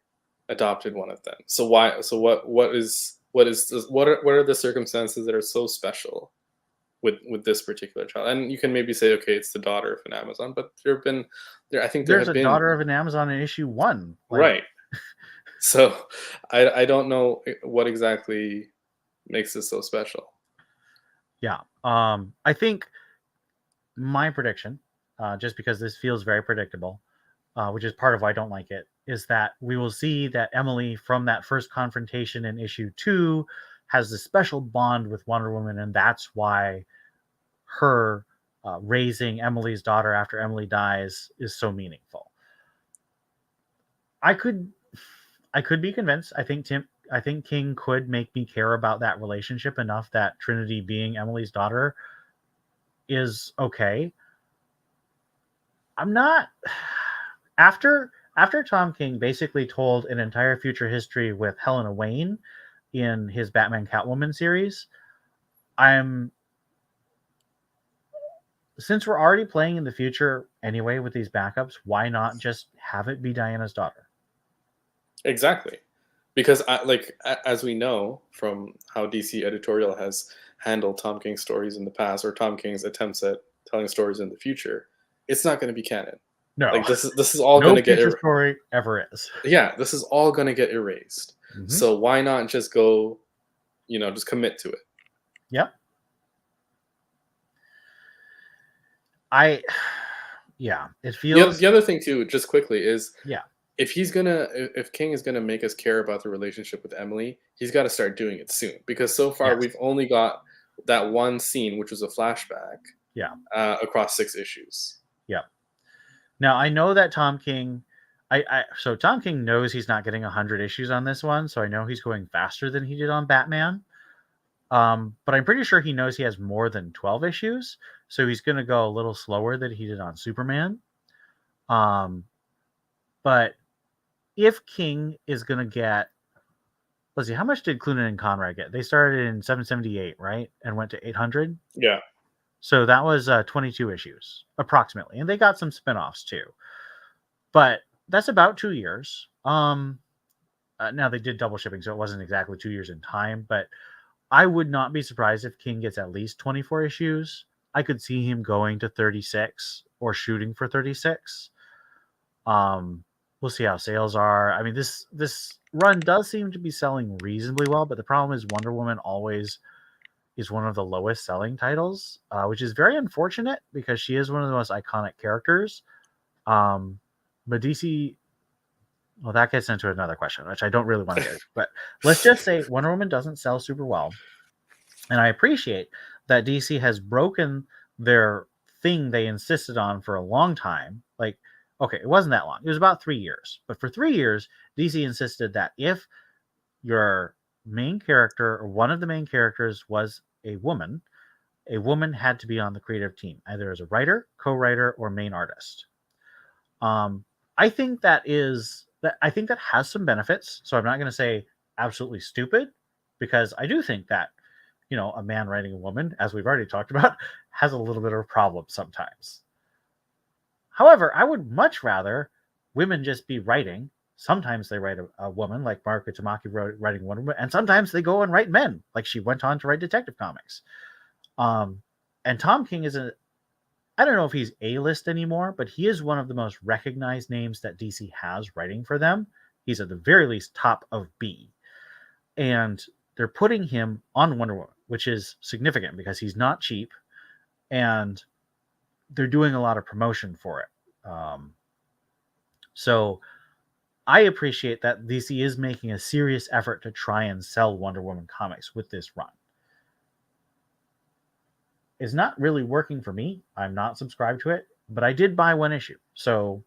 adopted one of them. So why? So what are the circumstances that are so special with this particular child? And you can maybe say, okay, it's the daughter of an Amazon, but I think there's a daughter of an Amazon in issue 1, right? So I don't know what exactly makes this so special. Yeah. I think my prediction, just because this feels very predictable, which is part of why I don't like it, is that we will see that Emily from that first confrontation in issue 2 has this special bond with Wonder Woman, and that's why her raising Emily's daughter after Emily dies is so meaningful. I could be convinced. I think King could make me care about that relationship enough that Trinity being Emily's daughter is okay. I'm not after Tom King basically told an entire future history with Helena Wayne in his Batman Catwoman series. Since we're already playing in the future anyway with these backups, why not just have it be Diana's daughter? Exactly. Because as we know from how DC editorial has handled Tom King's stories in the past, or Tom King's attempts at telling stories in the future, it's not going to be canon. No, like this is all going to get story ever is. Yeah, this is all going to get erased. Mm-hmm. So why not just go, just commit to it? Yep. It feels. The other thing too, just quickly, is yeah. If King is gonna make us care about the relationship with Emily, he's got to start doing it soon. Because so far we've only got that one scene, which was a flashback. Yeah. Across 6 issues. Yeah. Now I know that Tom King, so Tom King knows he's not getting 100 issues on this one, so I know he's going faster than he did on Batman. But I'm pretty sure he knows he has more than 12 issues, so he's going to go a little slower than he did on Superman. But if King is going to get, let's see, how much did Clunan and Conrad get? They started in 778, right? And went to 800? Yeah. So that was 22 issues, approximately. And they got some spinoffs, too. But that's about 2 years. Now, they did double shipping, so it wasn't exactly 2 years in time. But I would not be surprised if King gets at least 24 issues. I could see him going to 36 or shooting for 36. We'll see how sales are. I mean, this run does seem to be selling reasonably well, but the problem is Wonder Woman always is one of the lowest selling titles, which is very unfortunate because she is one of the most iconic characters. But DC, well, that gets into another question, which I don't really want to get into. But let's just say Wonder Woman doesn't sell super well. And I appreciate that DC has broken their thing they insisted on for a long time. Like, okay, it wasn't that long. It was about 3 years. But for 3 years, DC insisted that if your main character or one of the main characters was a woman had to be on the creative team, either as a writer, co-writer, or main artist. I think I think that has some benefits. So I'm not going to say absolutely stupid, because I do think that a man writing a woman, as we've already talked about, has a little bit of a problem sometimes. However, I would much rather women just be writing. Sometimes they write a woman, like Mariko Tamaki writing Wonder Woman, and sometimes they go and write men, like she went on to write Detective Comics. And Tom King I don't know if he's A-list anymore, but he is one of the most recognized names that DC has writing for them. He's at the very least top of B. And they're putting him on Wonder Woman, which is significant because he's not cheap, and they're doing a lot of promotion for it. So I appreciate that DC is making a serious effort to try and sell Wonder Woman comics with this run. It's not really working for me. I'm not subscribed to it, but I did buy one issue. So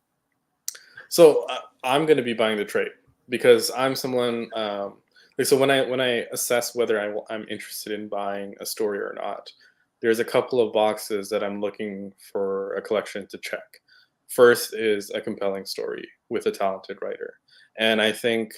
I'm going to be buying the trade, because I'm someone. So when I assess whether I'm interested in buying a story or not, there's a couple of boxes that I'm looking for a collection to check. First is a compelling story with a talented writer, and I think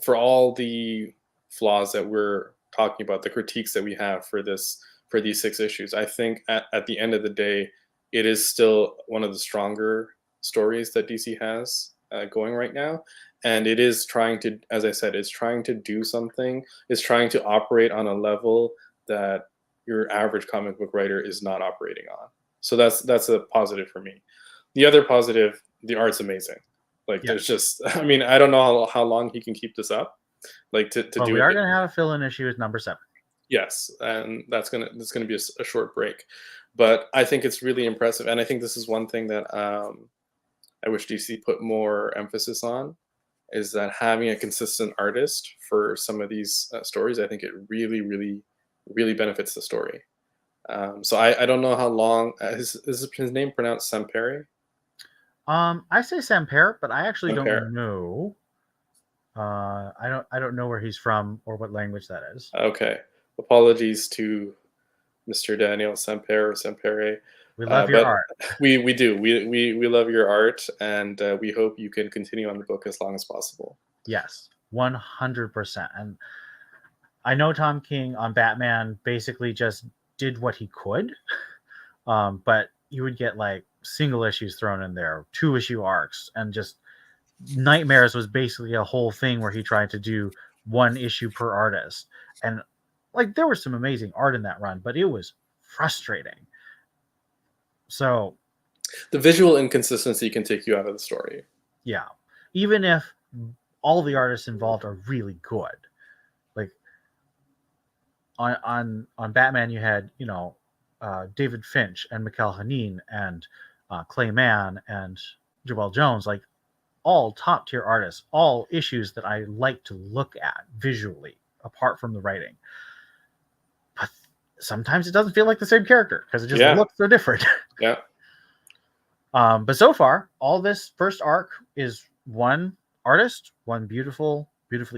for all the flaws that we're talking about, the critiques that we have for these 6 issues, I think at the end of the day, it is still one of the stronger stories that DC has going right now. And it is trying to, as I said, it's trying to do something. It's trying to operate on a level that your average comic book writer is not operating on. So that's a positive for me. The other positive, the art's amazing. Like, yeah. there's just, I mean, I don't know how long he can keep this up. Like to Well, do we it. are going to have a fill-in issue with number 7. Yes, and that's gonna be a short break, but I think it's really impressive, and I think this is one thing that I wish DC put more emphasis on, is that having a consistent artist for some of these stories, I think it really, really, really benefits the story. So I don't know how long is his name pronounced Sampere? I say Sampere, but I actually Sampere. don't know. I don't know where he's from or what language that is. Okay, apologies to Mr. Daniel Sampere or Sampere. We love your art. We do. We love your art, and we hope you can continue on the book as long as possible. Yes, 100%. And I know Tom King on Batman basically just did what he could, but you would get like single issues thrown in there, 2-issue arcs, and just Nightmares was basically a whole thing where he tried to do 1 issue per artist. And like there was some amazing art in that run, but it was frustrating. So the visual inconsistency can take you out of the story. Yeah, even if all the artists involved are really good, like on Batman, you had David Finch and Mikel Hanin and Clay Mann and Joel Jones, like all top tier artists, all issues that I like to look at visually, apart from the writing. But sometimes it doesn't feel like the same character because it just looks so different. Yeah. But so far, all this first arc is one artist, one beautifully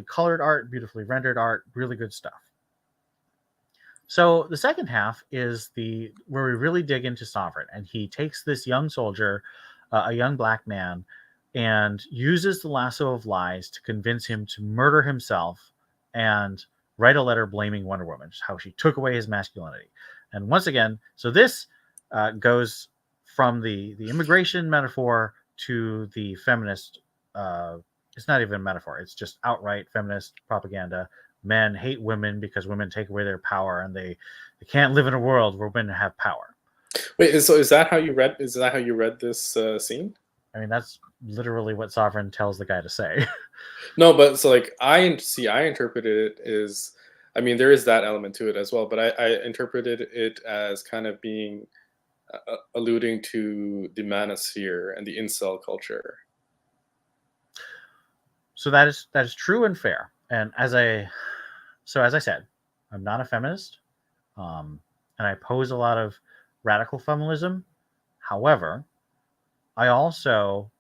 colored art, beautifully rendered art, really good stuff. So the second half is where we really dig into Sovereign, and he takes this young soldier, a young black man, and uses the lasso of lies to convince him to murder himself and write a letter blaming Wonder Woman, how she took away his masculinity. And once again, so this goes from the immigration metaphor to the feminist. It's not even a metaphor. It's just outright feminist propaganda. Men hate women because women take away their power, and they can't live in a world where women have power. Wait, so is that how you read? Is that how you read this scene? I mean, that's literally what Sovereign tells the guy to say. No, but so like I interpreted it as, I mean, there is that element to it as well, but I interpreted it as kind of being alluding to the manosphere and the incel culture. So that is true and fair. And as I said, I'm not a feminist. and I oppose a lot of radical feminism. However, I also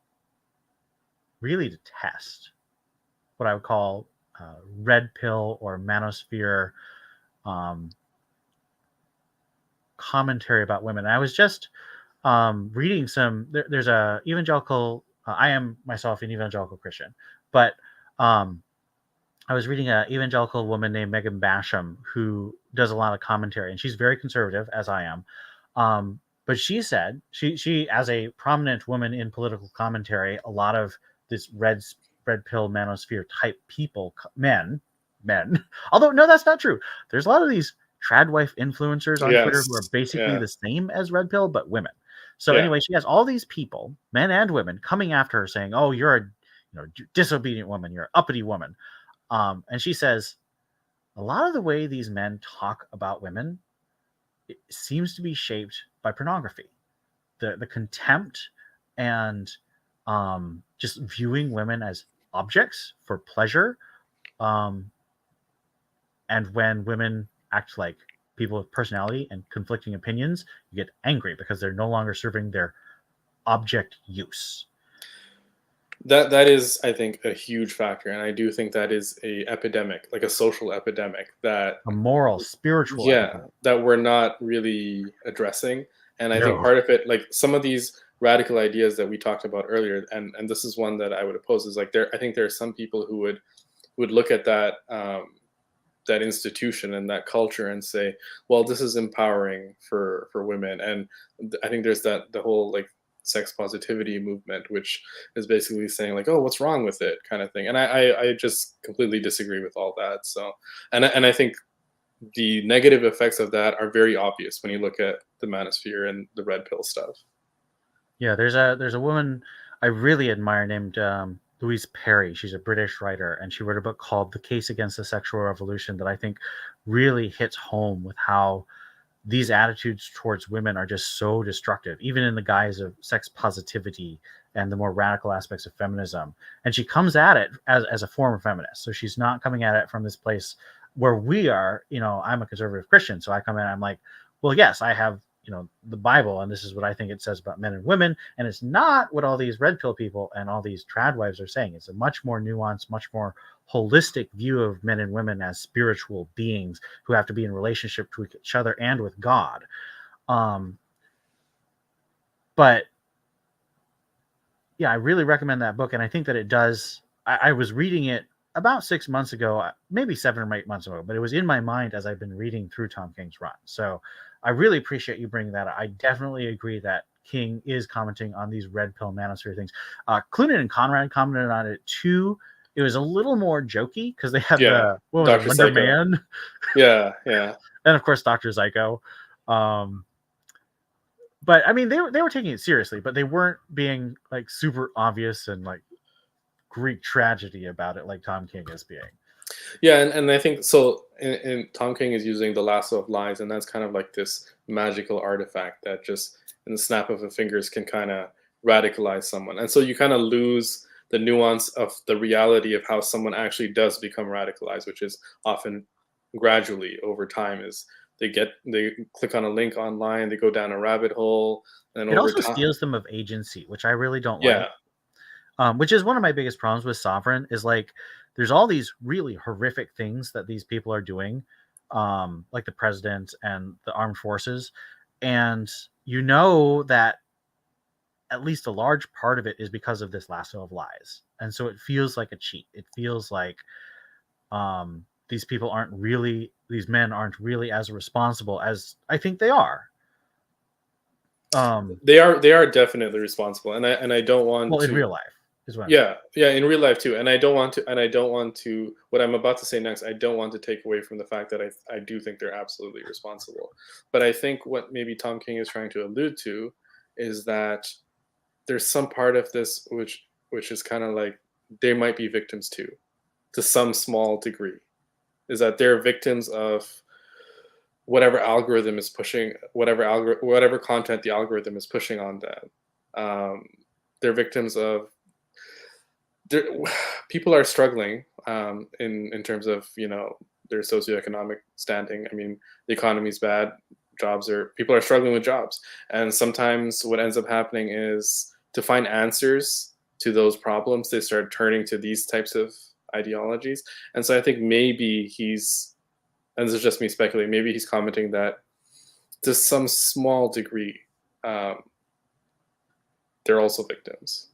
really detest what I would call red pill or manosphere um, commentary about women. And I was just reading there's a evangelical. I am myself an evangelical Christian, but um, I was reading an evangelical woman named Megan Basham who does a lot of commentary, and she's very conservative, as I am. But she said she as a prominent woman in political commentary, a lot of this red pill manosphere type people, men. Although no, that's not true. There's a lot of these trad wife influencers on Twitter who are Yes. basically Yeah. the same as red pill but women. So Yeah. anyway, she has all these people, men and women, coming after her saying, "Oh, you're a disobedient woman. You're an uppity woman." And she says a lot of the way these men talk about women it seems to be shaped by pornography, the contempt and just viewing women as objects for pleasure. Um, and when women act like people with personality and conflicting opinions, you get angry because they're no longer serving their object use. That is, I think, a huge factor, and I do think that is a epidemic, like a social epidemic that, A moral, spiritual yeah, epidemic. that we're not really addressing. And I think No. part of it, like some of these radical ideas that we talked about earlier, and this is one that I would oppose, is like I think there are some people who would look at that that institution and that culture and say, well, this is empowering for women. And I think there's the whole like sex positivity movement, which is basically saying like, oh, what's wrong with it, kind of thing. And I just completely disagree with all that. So, and I think the negative effects of that are very obvious when you look at the manosphere and the red pill stuff. Yeah, there's a woman I really admire named Louise Perry. She's a British writer, and she wrote a book called "The Case Against the Sexual Revolution" that I think really hits home with how these attitudes towards women are just so destructive, even in the guise of sex positivity and the more radical aspects of feminism. And she comes at it as a former feminist. So she's not coming at it from this place where we are, I'm a conservative Christian. So I come in, I'm like, well, yes, I have, the Bible, and this is what I think it says about men and women. And it's not what all these red pill people and all these trad wives are saying. It's a much more nuanced, much more holistic view of men and women as spiritual beings who have to be in relationship to each other and with God. Um, but yeah, I really recommend that book, and I think that it does. I was reading it about 6 months ago, maybe 7 or 8 months ago, but it was in my mind as I've been reading through Tom King's run. So I really appreciate you bringing that up. I definitely agree that King is commenting on these red pill manosphere things. Clunan and Conrad commented on it too. It was a little more jokey because they had Yeah, what was it, Dr. Wonder Psycho. Man, Yeah, yeah. and of course Dr. Psycho. Um, but I mean, they were taking it seriously, but they weren't being like super obvious and like Greek tragedy about it like Tom King is being. Yeah, and I think so. In Tom King is using the lasso of lies, and that's kind of like this magical artifact that just in the snap of the fingers can kind of radicalize someone. And so you kind of lose the nuance of the reality of how someone actually does become radicalized, which is often gradually over time. Is they click on a link online, they go down a rabbit hole, and It over also time, steals them of agency, which I really don't like. yeah, Which is one of my biggest problems with Sovereign is like there's all these really horrific things that these people are doing, like the president and the armed forces, and you know that at least a large part of it is because of this lasso of lies, and so it feels like a cheat. It feels like these men aren't really as responsible as I think they are. Um, they are definitely responsible, and I don't want well, in to. real life is what I'm saying. Yeah, yeah, in real life too. And I don't want to what I'm about to say next, I don't want to take away from the fact that I do think they're absolutely responsible. But I think what maybe Tom King is trying to allude to is that there's some part of this which is kind of like they might be victims too, to some small degree. Is that they're victims of whatever algorithm is pushing whatever content the algorithm is pushing on them. They're victims of there, people are struggling in terms of their socioeconomic standing. I mean, the economy's bad. people are struggling with jobs, and sometimes what ends up happening is to find answers to those problems, they start turning to these types of ideologies. And so I think maybe and this is just me speculating, maybe he's commenting that to some small degree, they're also victims.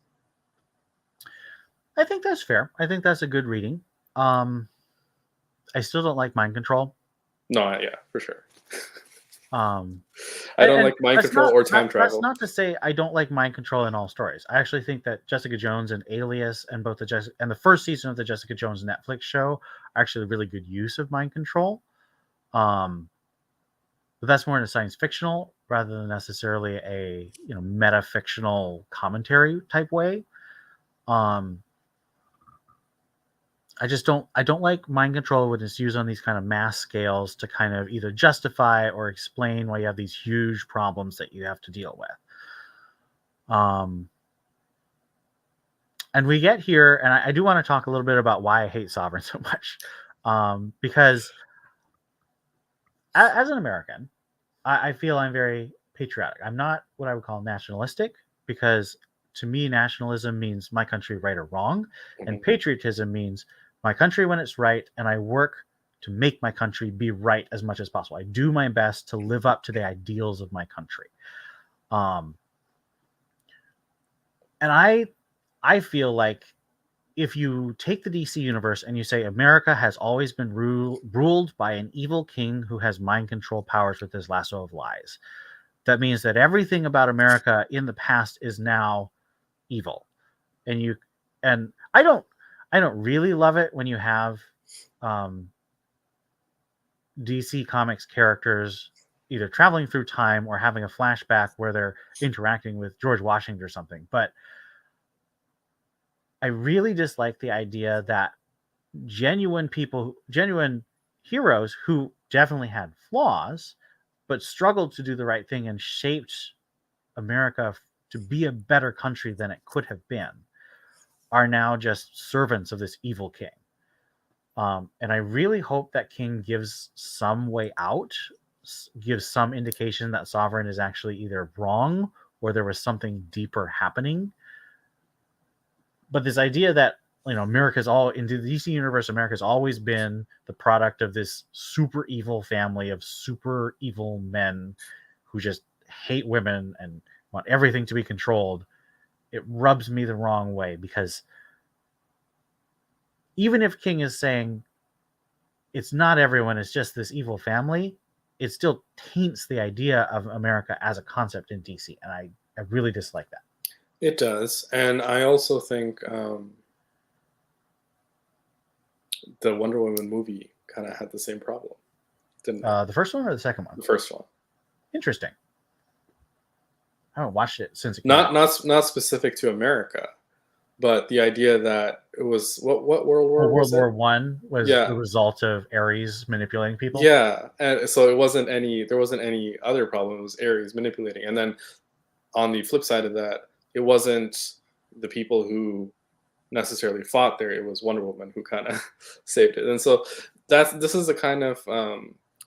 I think that's fair. I think that's a good reading. I still don't like mind control. No, yeah, for sure. I don't like mind control or time travel. That's not to say I don't like mind control in all stories. I actually think that Jessica Jones and Alias and the first season of the Jessica Jones Netflix show are actually really good use of mind control. But that's more in a science fictional rather than necessarily a meta fictional commentary type way. I don't like mind control when it's used on these kind of mass scales to kind of either justify or explain why you have these huge problems that you have to deal with. And we get here, and I do want to talk a little bit about why I hate Sovereign so much. Because as an American, I feel I'm very patriotic. I'm not what I would call nationalistic, because to me, nationalism means my country right or wrong, and patriotism means my country when it's right, and I work to make my country be right as much as possible. I do my best to live up to the ideals of my country. And I feel like if you take the DC universe and you say America has always been ruled by an evil king who has mind control powers with his lasso of lies, that means that everything about America in the past is now evil. And I don't really love it when you have DC Comics characters either traveling through time or having a flashback where they're interacting with George Washington or something. But I really dislike the idea that genuine heroes who definitely had flaws, but struggled to do the right thing and shaped America to be a better country than it could have been, are now just servants of this evil king. And I really hope that king gives some way out, gives some indication that Sovereign is actually either wrong or there was something deeper happening. But this idea that America's in the DC universe, America's always been the product of this super evil family of super evil men who just hate women and want everything to be controlled. It rubs me the wrong way, because even if King is saying it's not everyone, it's just this evil family, it still taints the idea of America as a concept in DC. And I really dislike that. It does. And I also think the Wonder Woman movie kind of had the same problem, didn't it? The first one or the second one? The first one. Interesting. I haven't watched it since it came out. Not specific to America, but the idea that it was what World War World War One was the result of Ares manipulating people. Yeah, and so there wasn't any other problem. It was Ares manipulating, and then on the flip side of that, it wasn't the people who necessarily fought there. It was Wonder Woman who kind of saved it. And so this is the kind of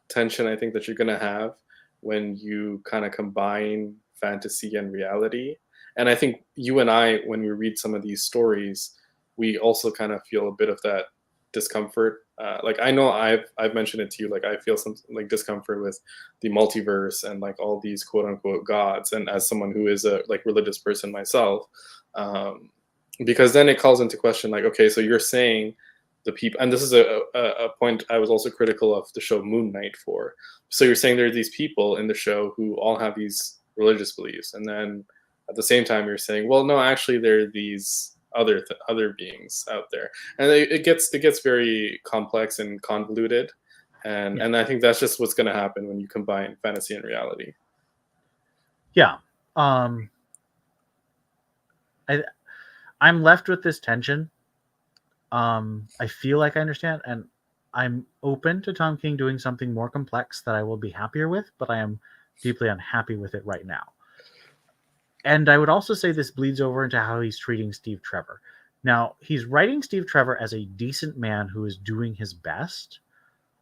tension I think that you're going to have when you kind of combine fantasy and reality. And I think you and I, when we read some of these stories, we also kind of feel a bit of that discomfort. Like I know I've mentioned it to you, like I feel some like discomfort with the multiverse and like all these quote unquote gods. And as someone who is a like religious person myself, because then it calls into question like, okay, so you're saying the people, and this is a point I was also critical of the show Moon Knight for. So you're saying there are these people in the show who all have these religious beliefs, and then at the same time you're saying, well, no, actually there are these other beings out there, and it gets very complex and convoluted, and I think that's just what's going to happen when you combine fantasy and reality. Yeah, I'm left with this tension. I feel like I understand, and I'm open to Tom King doing something more complex that I will be happier with, but I am deeply unhappy with it right now. And I would also say this bleeds over into how he's treating Steve Trevor. Now, he's writing Steve Trevor as a decent man who is doing his best,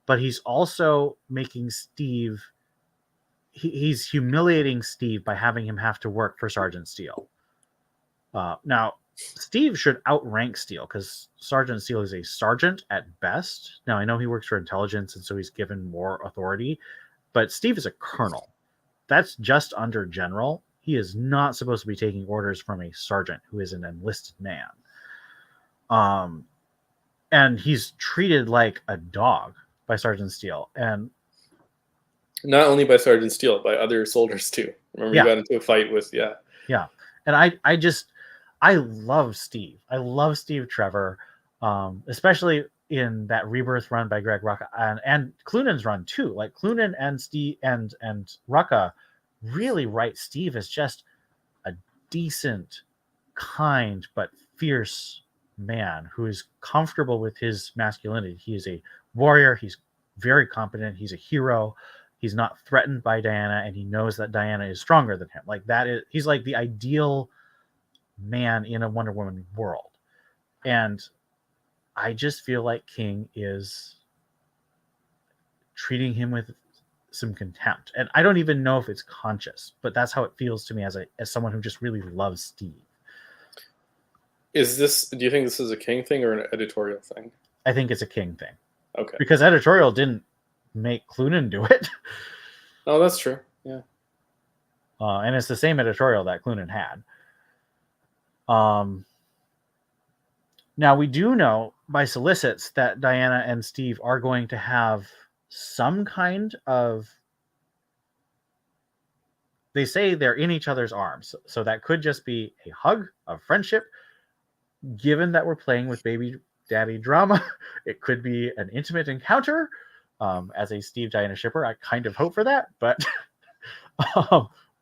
but he's also making Steve he's humiliating Steve by having him have to work for Sergeant Steele. Now, Steve should outrank Steele because Sergeant Steele is a sergeant at best. Now, I know he works for intelligence, and so he's given more authority, but Steve is a colonel. That's just under general. He is not supposed to be taking orders from a sergeant who is an enlisted man. And he's treated like a dog by Sergeant Steele. And not only by Sergeant Steele, by other soldiers too. Remember, Yeah. he got into a fight with And I love Steve. I love Steve Trevor, especially in that Rebirth run by Greg Rucka and Cloonan's run too. Like Cloonan and Steve and Rucka really write Steve as just a decent, kind but fierce man who is comfortable with his masculinity. He is a warrior. He's very competent. He's a hero. He's not threatened by Diana, and he knows that Diana is stronger than him. Like that is, he's like the ideal man in a Wonder Woman world. And I just feel like King is treating him with some contempt. And I don't even know if it's conscious, but that's how it feels to me as someone who just really loves Steve. Do you think this is a King thing or an editorial thing? I think it's a King thing. Okay. Because editorial didn't make Cloonan do it. Oh, that's true. Yeah. And it's the same editorial that Cloonan had. Now we do know by solicits that Diana and Steve are going to have some kind of, they say they're in each other's arms. So that could just be a hug of friendship. Given that we're playing with baby daddy drama, it could be an intimate encounter. As a Steve Diana shipper, I kind of hope for that, but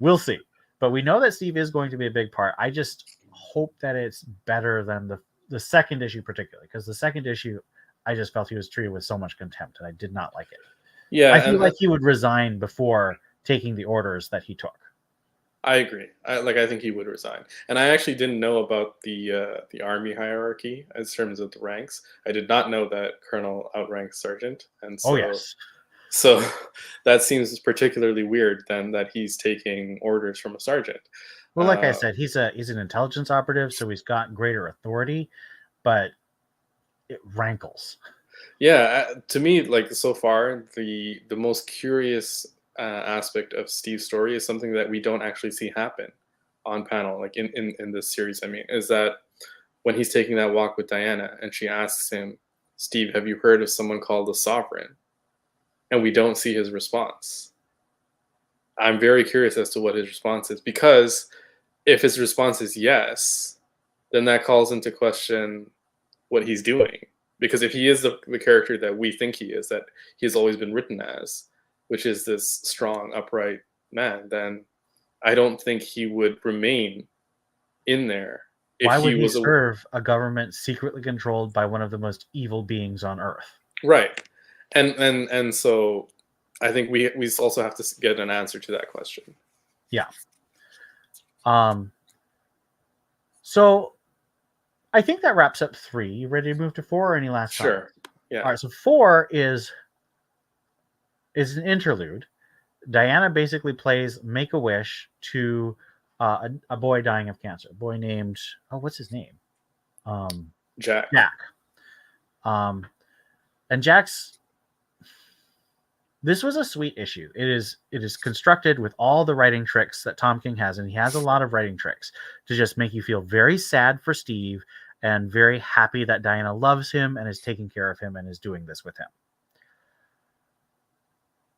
we'll see. But we know that Steve is going to be a big part. I just hope that it's better than the second issue, particularly because the second issue, I just felt he was treated with so much contempt, and I did not like it. Yeah, I feel like he would resign before taking the orders that he took. I agree. I think he would resign. And I actually didn't know about the army hierarchy in terms of the ranks. I did not know that Colonel outranks Sergeant. And so, yes. So that seems particularly weird then that he's taking orders from a sergeant. Well, like I said, he's an intelligence operative, so he's got greater authority, but it rankles. Yeah, to me, like so far, the most curious aspect of Steve's story is something that we don't actually see happen on panel, like in this series. I mean, is that when he's taking that walk with Diana and she asks him, "Steve, have you heard of someone called the Sovereign?" And we don't see his response. I'm very curious as to what his response is, because if his response is yes, then that calls into question what he's doing. Because if he is the character that we think he is, that he's always been written as, which is this strong, upright man, then I don't think he would remain in there. Why would he serve a government secretly controlled by one of the most evil beings on Earth? Right. And so I think we also have to get an answer to that question. Yeah. So I think that wraps up 3. You ready to move to 4 or any last Sure. Time? Yeah. All right. So 4 is an interlude. Diana basically plays Make-A-Wish to a boy dying of cancer. A boy named, what's his name? Jack. And Jack's. This was a sweet issue. It is constructed with all the writing tricks that Tom King has, and he has a lot of writing tricks to just make you feel very sad for Steve and very happy that Diana loves him and is taking care of him and is doing this with him.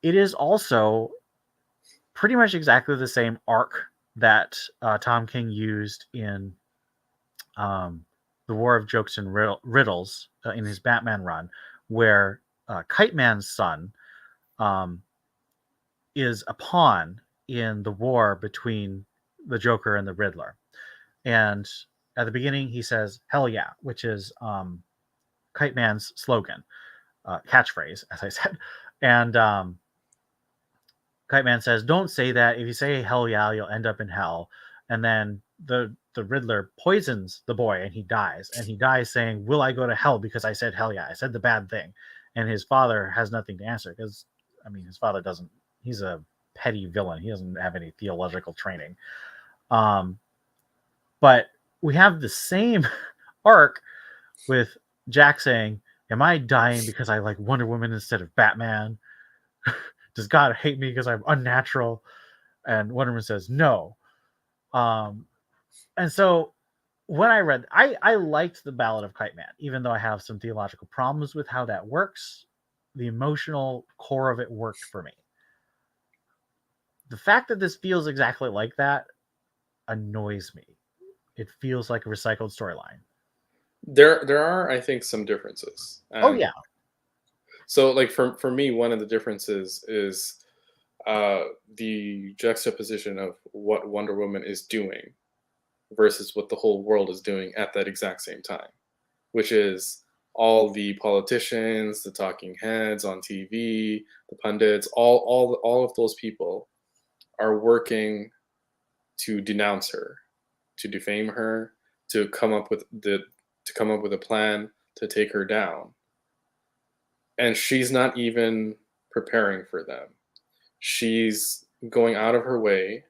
It is also pretty much exactly the same arc that Tom King used in The War of Jokes and Riddles in his Batman run, where Kite Man's son is a pawn in the war between the Joker and the Riddler. And at the beginning, he says, "Hell yeah," which is Kite Man's slogan, catchphrase, as I said. And Kite Man says, "Don't say that. If you say hell yeah, you'll end up in hell." And then the Riddler poisons the boy and he dies. And he dies saying, "Will I go to hell because I said hell yeah? I said the bad thing." And his father has nothing to answer because, I mean, his father doesn't, he's a petty villain. He doesn't have any theological training. But we have the same arc with Jack saying, "Am I dying because I like Wonder Woman instead of Batman? Does God hate me because I'm unnatural?" And Wonder Woman says, "No." And so when I read, I liked the Ballad of Kite Man, even though I have some theological problems with how that works. The emotional core of it worked for me. The fact that this feels exactly like that annoys me. It feels like a recycled storyline. There are, I think, some differences. Oh yeah, So like for me, one of the differences is the juxtaposition of what Wonder Woman is doing versus what the whole world is doing at that exact same time, which is all the politicians, the talking heads on TV, the pundits, all of those people are working to denounce her, to defame her, to come up with a plan to take her down. And she's not even preparing for them. She's going out of her way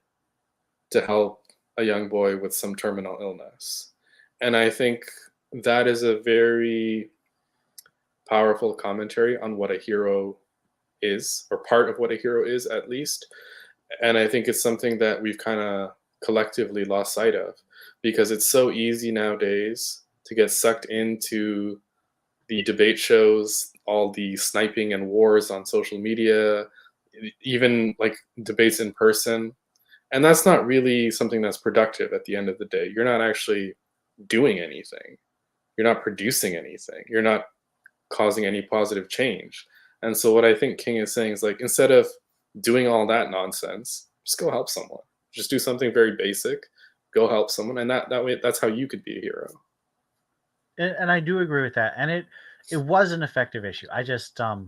to help a young boy with some terminal illness. And I think that is a very powerful commentary on what a hero is, or part of what a hero is, at least. And I think it's something that we've kind of collectively lost sight of, because it's so easy nowadays to get sucked into the debate shows, all the sniping and wars on social media, even like debates in person. And that's not really something that's productive at the end of the day. You're not actually doing anything. You're not producing anything. You're not causing any positive change. And so what I think King is saying is, like, instead of doing all that nonsense, just go help someone. Just do something very basic. Go help someone, and that way, that's how you could be a hero. and I do agree with that. And it was an effective issue. I just I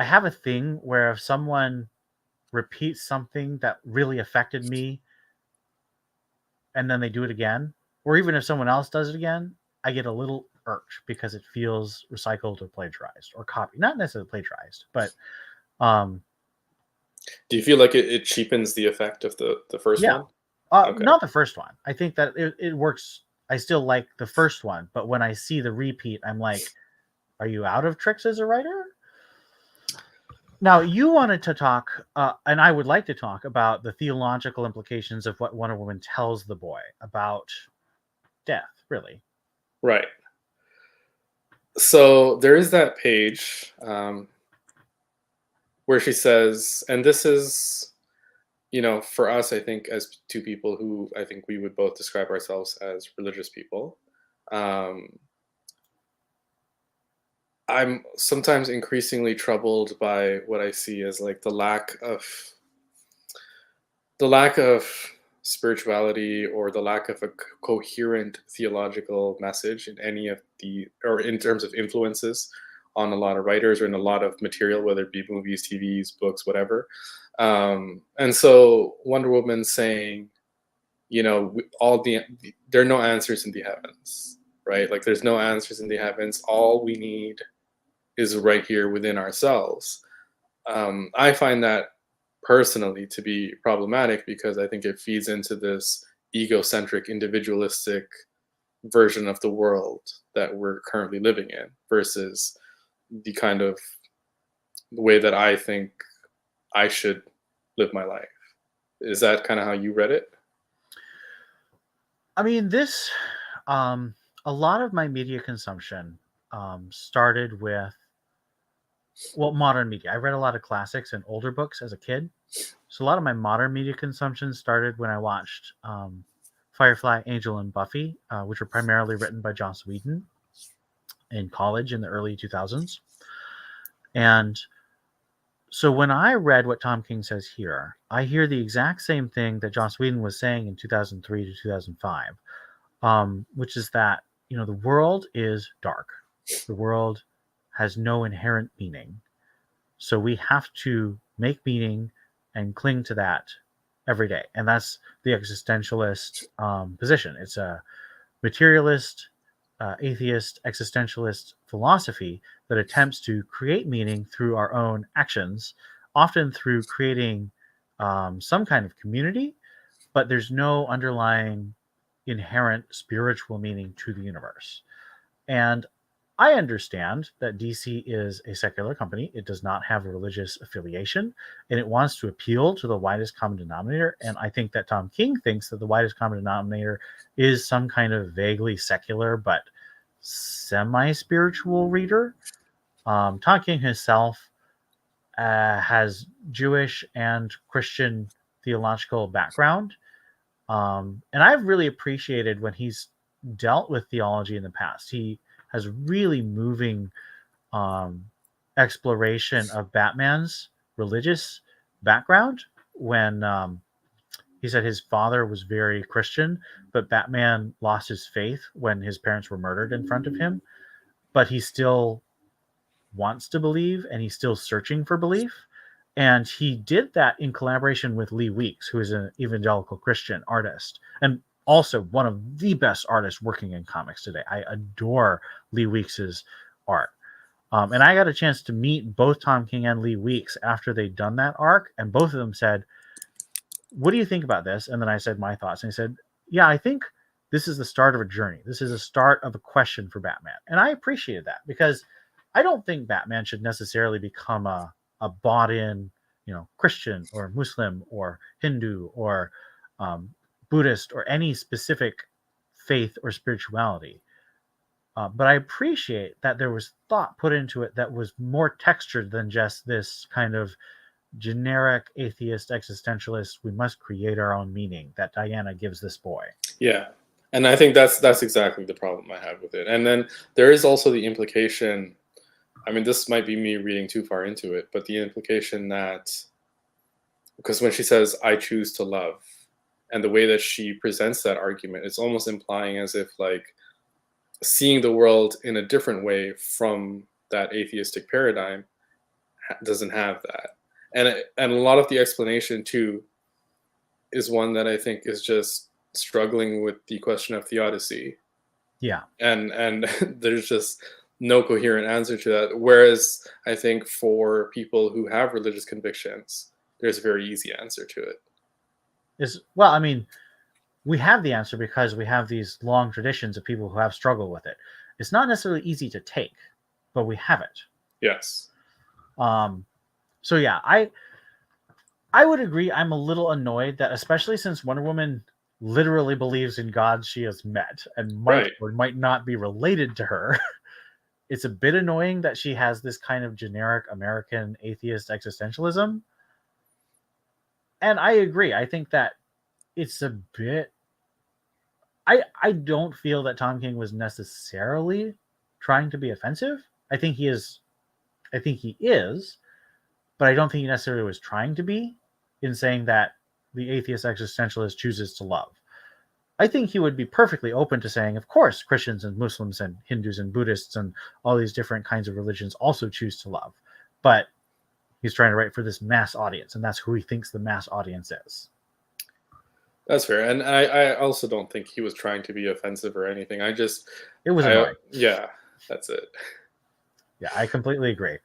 have a thing where if someone repeats something that really affected me and then they do it again, or even if someone else does it again, I get a little irked because it feels recycled or plagiarized or copied. Not necessarily plagiarized, but Do you feel like it cheapens the effect of the first yeah. one? Okay. Not the first one. I think that it works. I still like the first one, but when I see the repeat, I'm like, are you out of tricks as a writer? Now, you wanted to talk, and I would like to talk about the theological implications of what Wonder Woman tells the boy about death, really. Right. So there is that page where she says, and this is, for us, I think, as two people who I think we would both describe ourselves as religious people, I'm sometimes increasingly troubled by what I see as like the lack of spirituality, or the lack of a coherent theological message in any of or in terms of influences on a lot of writers or in a lot of material, whether it be movies, TVs, books, whatever. And so Wonder Woman saying, there are no answers in the heavens, right? Like, there's no answers in the heavens. All we need is right here within ourselves. I find that personally to be problematic, because I think it feeds into this egocentric, individualistic version of the world that we're currently living in, versus the kind of way that I think I should live my life. Is that kind of how you read it? I mean, a lot of my media consumption started with, well, modern media. I read a lot of classics and older books as a kid. So a lot of my modern media consumption started when I watched Firefly, Angel, and Buffy, which were primarily written by Joss Whedon in college in the early 2000s. And so when I read what Tom King says here, I hear the exact same thing that Joss Whedon was saying in 2003 to 2005, which is that, the world is dark. The world has no inherent meaning. So we have to make meaning and cling to that every day. And that's the existentialist position. It's a materialist, atheist, existentialist philosophy that attempts to create meaning through our own actions often through creating some kind of community, but there's no underlying inherent spiritual meaning to the universe. And I understand that DC is a secular company. It does not have a religious affiliation, and it wants to appeal to the widest common denominator. And I think that Tom King thinks that the widest common denominator is some kind of vaguely secular but semi-spiritual reader. Tom King himself has Jewish and Christian theological background. And I've really appreciated when he's dealt with theology in the past. He has really moving exploration of Batman's religious background when he said his father was very Christian, but Batman lost his faith when his parents were murdered in front of him. But he still wants to believe and he's still searching for belief. And he did that in collaboration with Lee Weeks, who is an evangelical Christian artist and also one of the best artists working in comics today. I adore Lee Weeks's art. And I got a chance to meet both Tom King and Lee Weeks after they'd done that arc. And both of them said, what do you think about this? And then I said my thoughts. And he said, yeah, I think this is the start of a journey. This is a start of a question for Batman. And I appreciated that because I don't think Batman should necessarily become a bought in, Christian or Muslim or Hindu or Buddhist or any specific faith or spirituality. But I appreciate that there was thought put into it that was more textured than just this kind of generic atheist existentialist, we must create our own meaning that Diana gives this boy. Yeah. And I think that's exactly the problem I have with it. And then there is also the implication, I mean, this might be me reading too far into it, but the implication that, because when she says, I choose to love, and the way that she presents that argument, it's almost implying as if like seeing the world in a different way from that atheistic paradigm doesn't have that. And a lot of the explanation too is one that I think is just struggling with the question of theodicy. Yeah. And there's just no coherent answer to that. Whereas I think for people who have religious convictions, there's a very easy answer to it. Well, I mean, we have the answer because we have these long traditions of people who have struggled with it. It's not necessarily easy to take, but we have it. Yes. So yeah, I would agree. I'm a little annoyed that, especially since Wonder Woman literally believes in gods she has met and might or might not be related to her, it's a bit annoying that she has this kind of generic American atheist existentialism. And I agree. I think that it's a bit... I don't feel that Tom King was necessarily trying to be offensive. I think he is, but I don't think he necessarily was trying to be in saying that the atheist existentialist chooses to love. I think he would be perfectly open to saying, of course, Christians and Muslims and Hindus and Buddhists and all these different kinds of religions also choose to love. But he's trying to write for this mass audience, and that's who he thinks the mass audience is. That's fair. And I also don't think he was trying to be offensive or anything. It was annoying. Yeah, that's it. Yeah, I completely agree.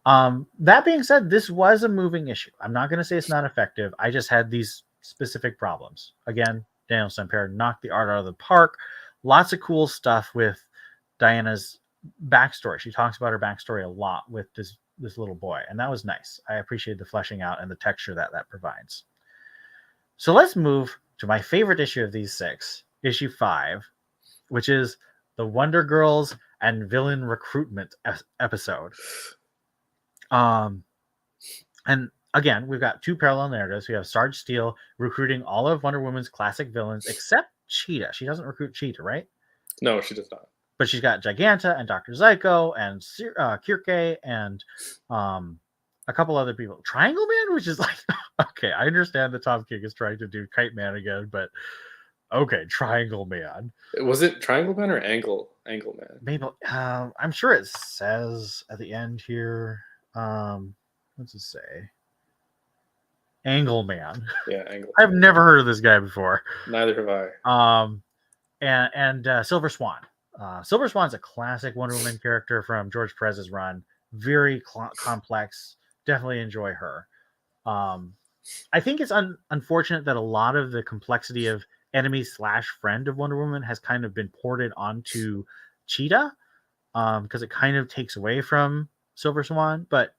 That being said, this was a moving issue. I'm not going to say it's not effective. I just had these specific problems. Again, Daniel Sampere knocked the art out of the park. Lots of cool stuff with Diana's backstory. She talks about her backstory a lot with this little boy, and that was nice. I appreciate the fleshing out and the texture that provides. So let's move to my favorite issue of these 6, issue 5, which is the Wonder Girls and villain recruitment episode. And again, we've got 2 parallel narratives. We have Sarge Steel recruiting all of Wonder Woman's classic villains except Cheetah. She doesn't recruit Cheetah, right? No, she does not. But she's got Giganta and Dr. Zyko and Kirke and a couple other people. Triangle Man, which is like, okay, I understand that Tom King is trying to do Kite Man again, but okay, Triangle Man. Was it Triangle Man or Angle Man? Maybe. I'm sure it says at the end here. What's it say? Angle Man. Yeah, Angle. I've never heard of this guy before. Neither have I. And Silver Swan. Silver Swan's a classic Wonder Woman character from George Perez's run. Very complex, definitely enjoy her. I think it's unfortunate that a lot of the complexity of enemy slash friend of Wonder Woman has kind of been ported onto Cheetah, because it kind of takes away from Silver Swan. But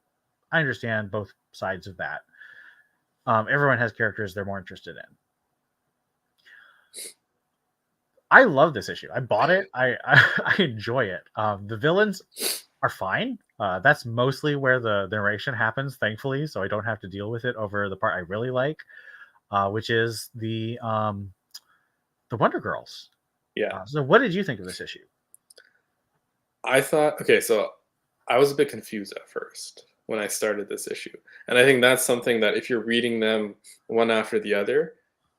I understand both sides of that. Everyone has characters they're more interested in. I love this issue. I bought it. I enjoy it. The villains are fine. That's mostly where the narration happens, thankfully, so I don't have to deal with it over the part I really like, which is the Wonder Girls. Yeah. So what did you think of this issue? I thought, okay, so I was a bit confused at first when I started this issue. And I think that's something that if you're reading them one after the other,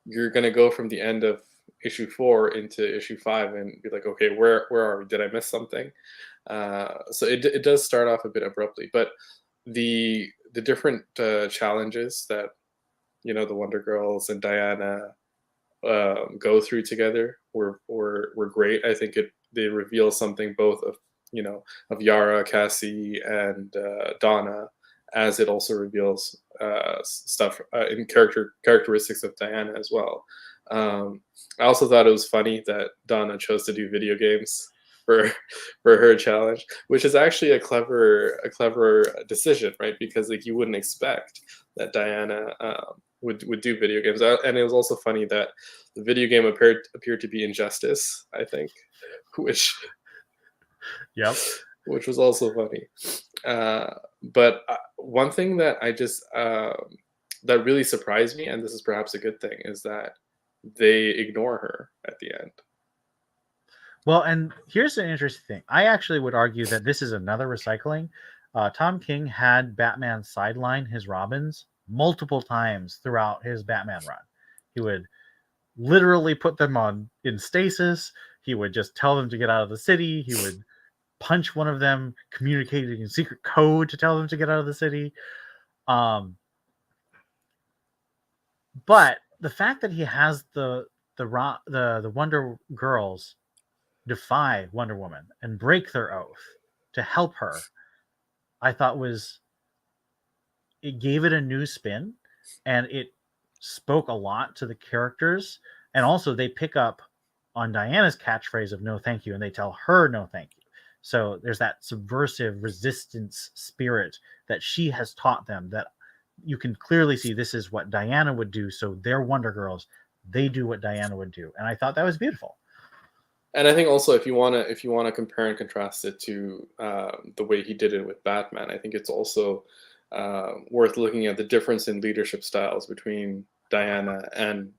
you're going to go from the end of issue 4 into issue 5 and be like, okay, where are we? Did I miss something? So it does start off a bit abruptly, but the different challenges that the Wonder Girls and Diana go through together were great. I think they reveal something both of of Yara, Cassie, and Donna, as it also reveals stuff in characteristics of Diana as well. I also thought it was funny that Donna chose to do video games for for her challenge, which is actually a clever decision, right? Because like you wouldn't expect that Diana would do video games, and it was also funny that the video game appeared to be Injustice, I think, which Yep. which was also funny. But one thing that I just that really surprised me, and this is perhaps a good thing, is that they ignore her at the end. Well, and here's an interesting thing. I actually would argue that this is another recycling. Tom King had Batman sideline his Robins multiple times throughout his Batman run. He would literally put them in stasis. He would just tell them to get out of the city. He would punch one of them, communicating in secret code to tell them to get out of the city. But the fact that he has the Wonder Girls defy Wonder Woman and break their oath to help her, I thought it gave it a new spin, and it spoke a lot to the characters. And also they pick up on Diana's catchphrase of no thank you, and they tell her no thank you. So there's that subversive resistance spirit that she has taught them, that you can clearly see this is what Diana would do. So they're Wonder Girls. They do what Diana would do. And I thought that was beautiful. And I think also if you want to compare and contrast it to the way he did it with Batman, I think it's also worth looking at the difference in leadership styles between Diana and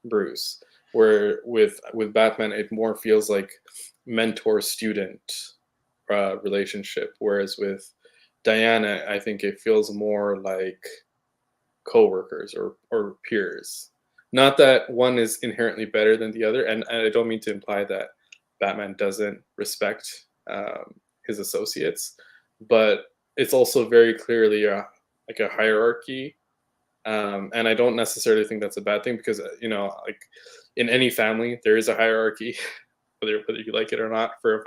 Bruce. Where with Batman, it more feels like mentor-student relationship, whereas with Diana, I think it feels more like co-workers or peers. Not that one is inherently better than the other, and I don't mean to imply that Batman doesn't respect his associates, but it's also very clearly like a hierarchy, and I don't necessarily think that's a bad thing, because like in any family there is a hierarchy, whether you like it or not, for a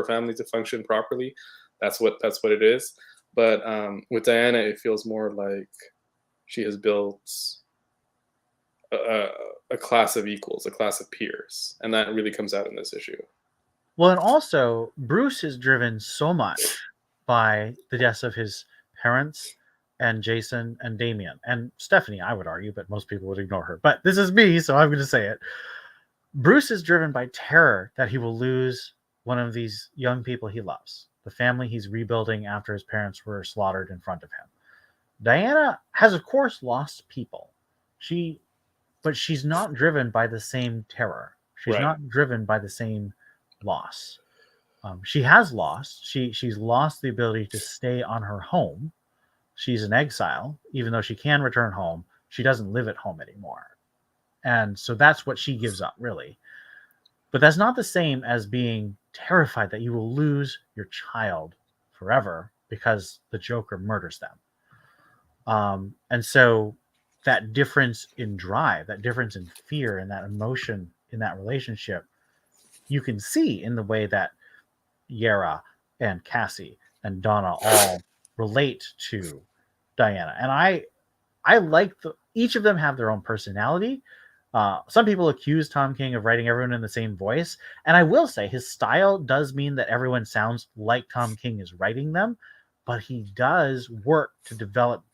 family to function properly. That's what it is. But with Diana, it feels more like she has built a class of equals, a class of peers, and that really comes out in this issue. Well, and also Bruce is driven so much by the deaths of his parents and Jason and Damian and Stephanie, I would argue, but most people would ignore her. But this is me, so I'm going to say it. Bruce is driven by terror that he will lose one of these young people he loves, the family he's rebuilding after his parents were slaughtered in front of him. Diana has, of course, lost people. But she's not driven by the same terror. She's Right. not driven by the same loss. She has lost. She's lost the ability to stay on her home. She's in exile, even though she can return home. She doesn't live at home anymore, and so that's what she gives up, really. But that's not the same as being terrified that you will lose your child forever because the Joker murders them. And so that difference in drive, that difference in fear, and that emotion in that relationship, you can see in the way that Yara and Cassie and Donna all relate to Diana. And I like each of them have their own personality. Some people accuse Tom King of writing everyone in the same voice, and I will say his style does mean that everyone sounds like Tom King is writing them, but he does work to develop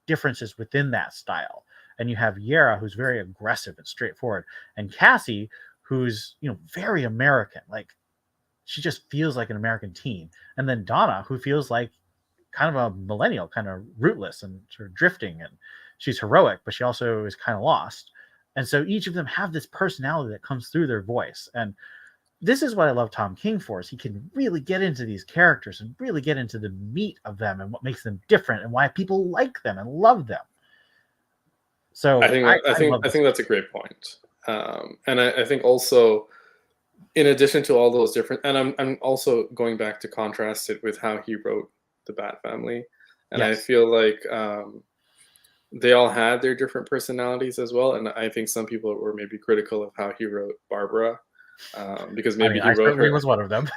differences within that style. And you have Yara, who's very aggressive and straightforward, and Cassie, who's very American, like she just feels like an American teen, and then Donna, who feels like kind of a millennial, kind of rootless and sort of drifting, and she's heroic, but she also is kind of lost. And so each of them have this personality that comes through their voice. And this is what I love Tom King for, is he can really get into these characters and really get into the meat of them and what makes them different and why people like them and love them. So I think that's a great point. And I think also, in addition to all those different, and I'm also going back to contrast it with how he wrote the Bat Family, and yes. I feel like they all had their different personalities as well. And I think some people were maybe critical of how he wrote Barbara, because maybe he wrote her was one of them.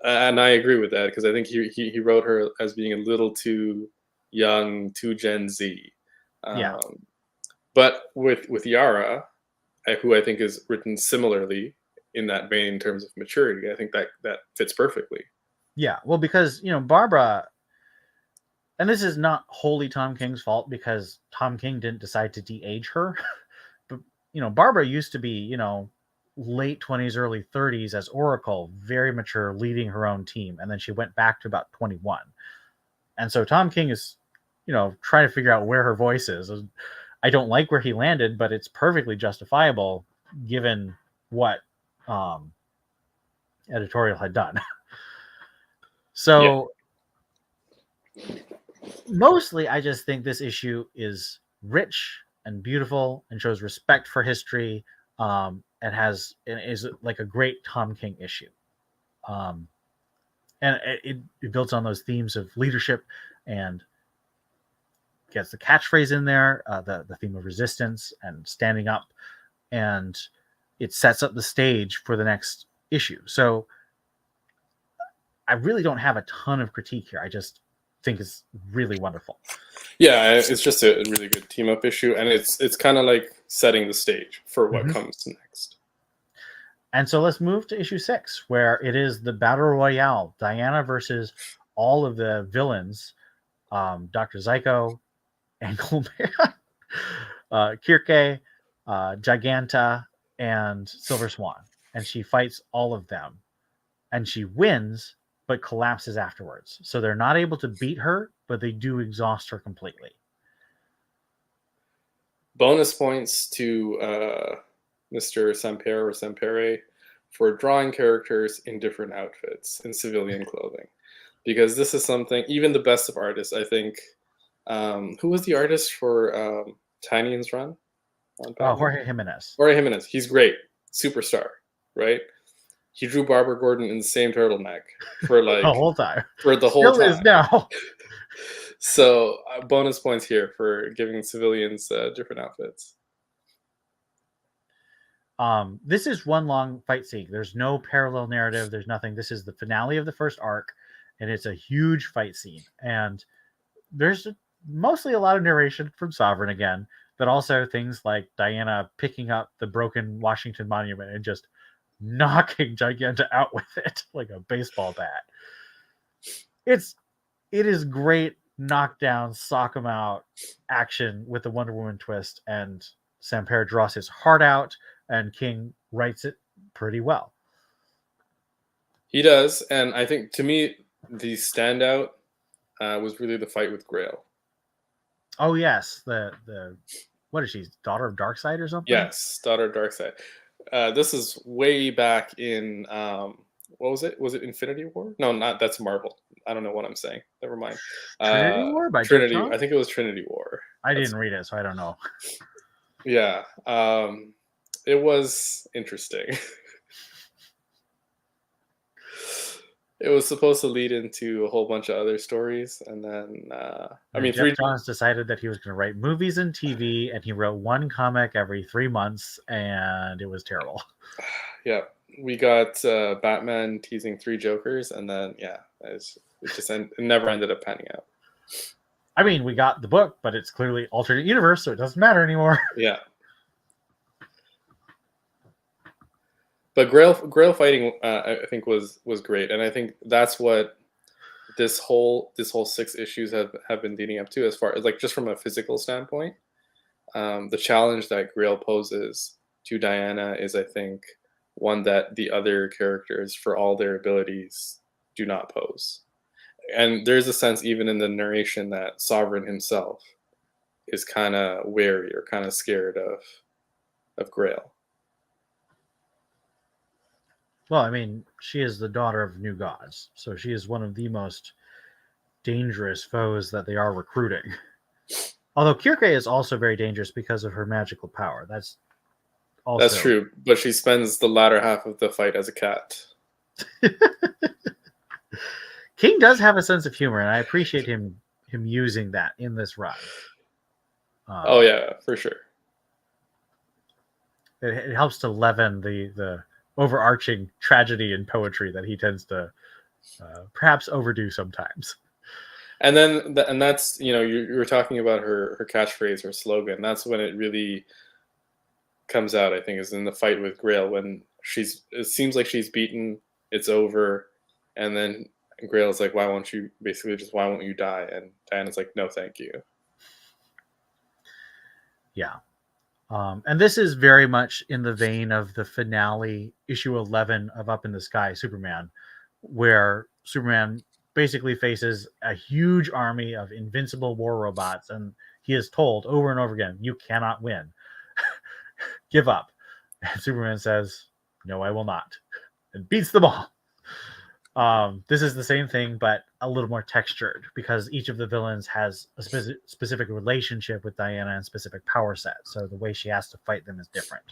And I agree with that, because I think he wrote her as being a little too young, too Gen Z. Yeah. But with Yara, who I think is written similarly in that vein in terms of maturity, I think that fits perfectly. Yeah, well, because Barbara. And this is not wholly Tom King's fault, because Tom King didn't decide to de-age her. But, Barbara used to be, late 20s, early 30s as Oracle, very mature, leading her own team. And then she went back to about 21. And so Tom King is, trying to figure out where her voice is. I don't like where he landed, but it's perfectly justifiable given what editorial had done. So... Yeah. Mostly, I just think this issue is rich and beautiful and shows respect for history, and is like a great Tom King issue. And it builds on those themes of leadership and gets the catchphrase in there, the theme of resistance and standing up, and it sets up the stage for the next issue. So I really don't have a ton of critique here. I just think is really wonderful. Yeah, it's just a really good team up issue, and it's kind of like setting the stage for what comes next. And so let's move to issue 6, where it is the battle royale: Diana versus all of the villains, Dr. Zyko, Engelman, Kirke, Giganta, and Silver Swan. And she fights all of them, and she wins, but collapses afterwards. So they're not able to beat her, but they do exhaust her completely. Bonus points to Mr. Sampere or Sampere for drawing characters in different outfits, in civilian clothing. Because this is something, even the best of artists, I think, who was the artist for Tynion's run? Jorge Jimenez. Jorge Jimenez. He's great. Superstar, right? He drew Barbara Gordon in the same turtleneck for like the whole time. For the whole time. Is now. So bonus points here for giving civilians different outfits. This is one long fight scene. There's no parallel narrative. There's nothing. This is the finale of the first arc, and it's a huge fight scene. And there's mostly a lot of narration from Sovereign again, but also things like Diana picking up the broken Washington Monument and just knocking Giganta out with it like a baseball bat. It is great knockdown, sock him out action with the Wonder Woman twist, and Sampere draws his heart out, and King writes it pretty well. He does, and I think to me the standout was really the fight with Grail. Oh yes, the what is she, daughter of Darkseid or something? Yes, daughter of Darkseid. This is way back in what was it? Was it Infinity War? No, not that's Marvel. I don't know what I'm saying. Never mind. Trinity War by Trinity. I think it was Trinity War. I didn't read it, so I don't know. Yeah, it was interesting. It was supposed to lead into a whole bunch of other stories, and then Jeff Johns decided that he was going to write movies and TV, and he wrote one comic every 3 months, and it was terrible. Yeah, we got Batman teasing 3 Jokers, and then it never ended up panning out. I mean, we got the book, but it's clearly alternate universe, so it doesn't matter anymore. Yeah. But Grail fighting, I think was great, and I think that's what this whole 6 issues have been leading up to, as far as like just from a physical standpoint. The challenge that Grail poses to Diana is, I think, one that the other characters, for all their abilities, do not pose. And there's a sense, even in the narration, that Sovereign himself is kind of wary or kind of scared of Grail. Well, I mean, she is the daughter of new gods, so she is one of the most dangerous foes that they are recruiting. Although Kirke is also very dangerous because of her magical power. That's true, but she spends the latter half of the fight as a cat. King does have a sense of humor, and I appreciate him using that in this run. Oh yeah, for sure. It helps to leaven the overarching tragedy in poetry that he tends to perhaps overdo sometimes. And then, that's, you were talking about her catchphrase, her slogan. That's when it really comes out, I think, is in the fight with Grail, when it seems like she's beaten, it's over, and then Grail's like, why won't you die? And Diana's like, no, thank you. Yeah. And this is very much in the vein of the finale, issue 11 of Up in the Sky, Superman, where Superman basically faces a huge army of invincible war robots, and he is told over and over again, you cannot win. Give up. And Superman says, no, I will not, and beats them all. This is the same thing, but a little more textured, because each of the villains has a specific relationship with Diana and specific power set. So the way she has to fight them is different.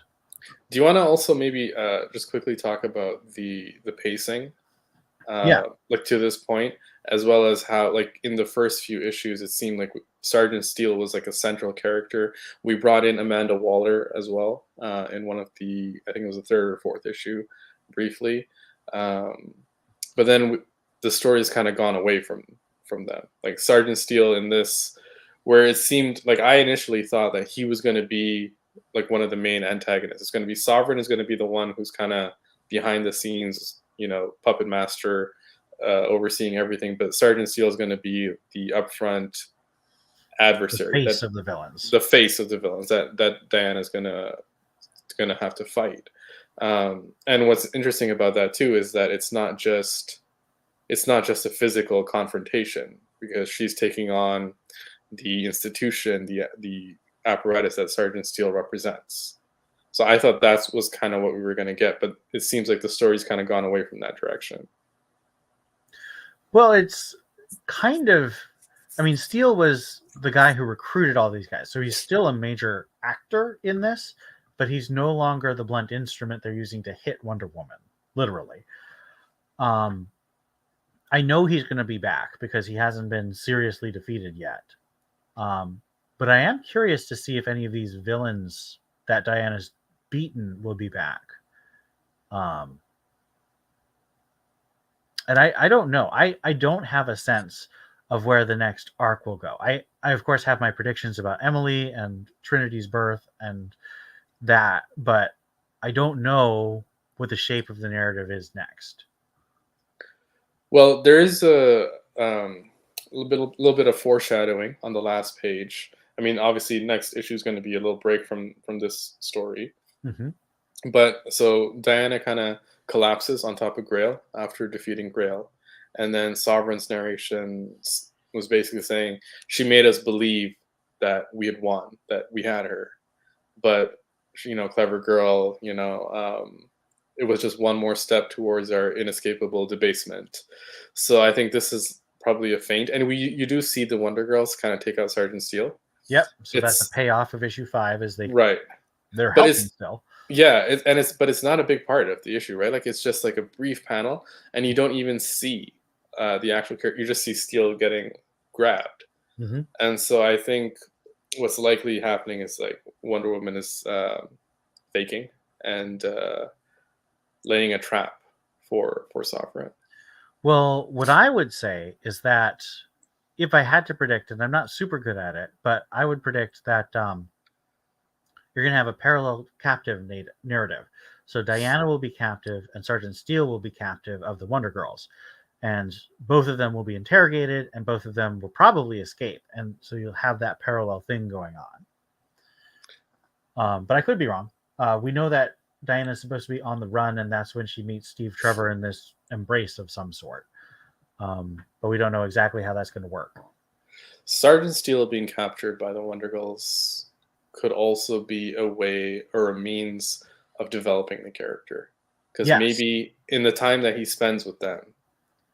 Do you want to also maybe just quickly talk about the pacing? Like to this point, as well as how, like, in the first few issues, it seemed like Sergeant Steele was like a central character. We brought in Amanda Waller as well in one of the, I think it was the 3rd or 4th issue, briefly. But then the story has kind of gone away from them. Like Sergeant Steele in this, where it seemed like, I initially thought that he was going to be like one of the main antagonists. It's going to be Sovereign is going to be the one who's kind of behind the scenes, puppet master, overseeing everything. But Sergeant Steele is going to be the upfront adversary, the face of the villains that Diana's gonna have to fight. And what's interesting about that too is that it's not just a physical confrontation, because she's taking on the institution, the apparatus that Sergeant Steele represents. So I thought that was kind of what we were going to get, but it seems like the story's kind of gone away from that direction. Well, it's kind of, I mean, Steele was the guy who recruited all these guys, so he's still a major actor in this, but he's no longer the blunt instrument they're using to hit Wonder Woman, literally. I know he's going to be back because he hasn't been seriously defeated yet. But I am curious to see if any of these villains that Diana's beaten will be back. And I don't know. I don't have a sense of where the next arc will go. I of course have my predictions about Emily and Trinity's birth and that, but I don't know what the shape of the narrative is next. Well, there is a little bit of foreshadowing on the last page. I mean, obviously, next issue is going to be a little break from this story. Mm-hmm. But so Diana kind of collapses on top of Grail after defeating Grail, and then Sovereign's narration was basically saying she made us believe that we had won, that we had her, but clever girl, it was just one more step towards our inescapable debasement. So I think this is probably a feint, and you do see the Wonder Girls kind of take out Sergeant Steele. Yep. So that's a payoff of issue 5, is they're but helping still. Yeah, but it's not a big part of the issue, right? Like, it's just like a brief panel, and you don't even see the actual character. You just see Steele getting grabbed. Mm-hmm. And so I think what's likely happening is, like, Wonder Woman is faking and laying a trap for Sovereign. Well, what I would say is that if I had to predict, and I'm not super good at it, but I would predict that you're going to have a parallel captive narrative. So Diana will be captive, and Sergeant Steele will be captive of the Wonder Girls, and both of them will be interrogated, and both of them will probably escape, and so you'll have that parallel thing going on. But I could be wrong. We know that Diana's supposed to be on the run, and that's when she meets Steve Trevor in this embrace of some sort. But we don't know exactly how that's going to work. Sergeant Steele being captured by the Wonder Girls could also be a way or a means of developing the character. Because Yes. maybe in the time that he spends with them,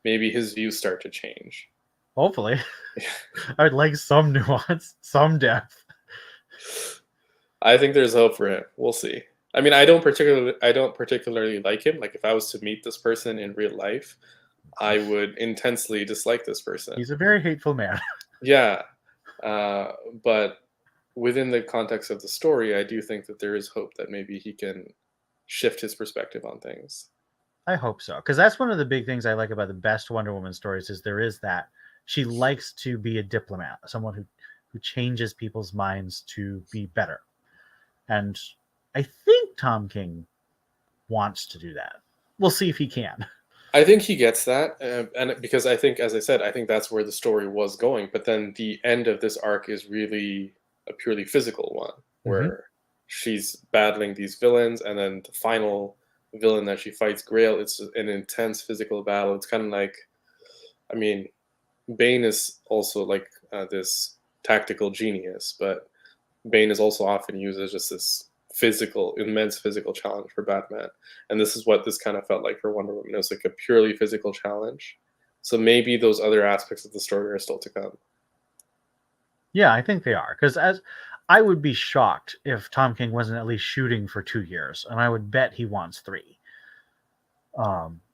maybe his views start to change. Hopefully. I would like some nuance, some depth. I think there's hope for him. We'll see. I mean, I don't particularly like him. Like, if I was to meet this person in real life, I would intensely dislike this person. He's a very hateful man. Yeah. But within the context of the story, I do think that there is hope that maybe he can shift his perspective on things. I hope so, because that's one of the big things I like about the best Wonder Woman stories is there is that she likes to be a diplomat, someone who changes people's minds to be better. And I think Tom King wants to do that. We'll see if he can. I think he gets that, and because I think, as I said, I think that's where the story was going. But then the end of this arc is really a purely physical one, where she's battling these villains, and then the final villain that she fights, Grail, it's an intense physical battle. It's kind of like, I mean, Bane is also like this tactical genius, but Bane is also often used as just this immense physical challenge for Batman. And this is what this kind of felt like for Wonder Woman. It was like a purely physical challenge. So maybe those other aspects of the story are still to come. Yeah, I think they are. Because as I would be shocked if Tom King wasn't at least shooting for 2 years, and I would bet he wants 3.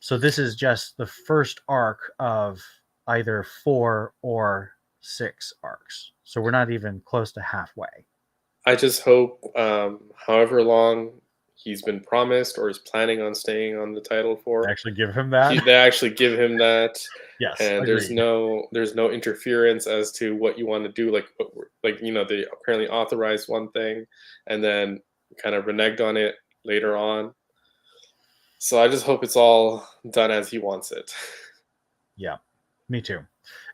So this is just the first arc of either 4 or 6 arcs. So we're not even close to halfway. I just hope, however long he's been promised or is planning on staying on the title for, They actually give him that. They actually give him that. Yes, and agreed. there's no interference as to what you want to do. Like they apparently authorized one thing and then kind of reneged on it later on. So I just hope it's all done as he wants it. Yeah, me too.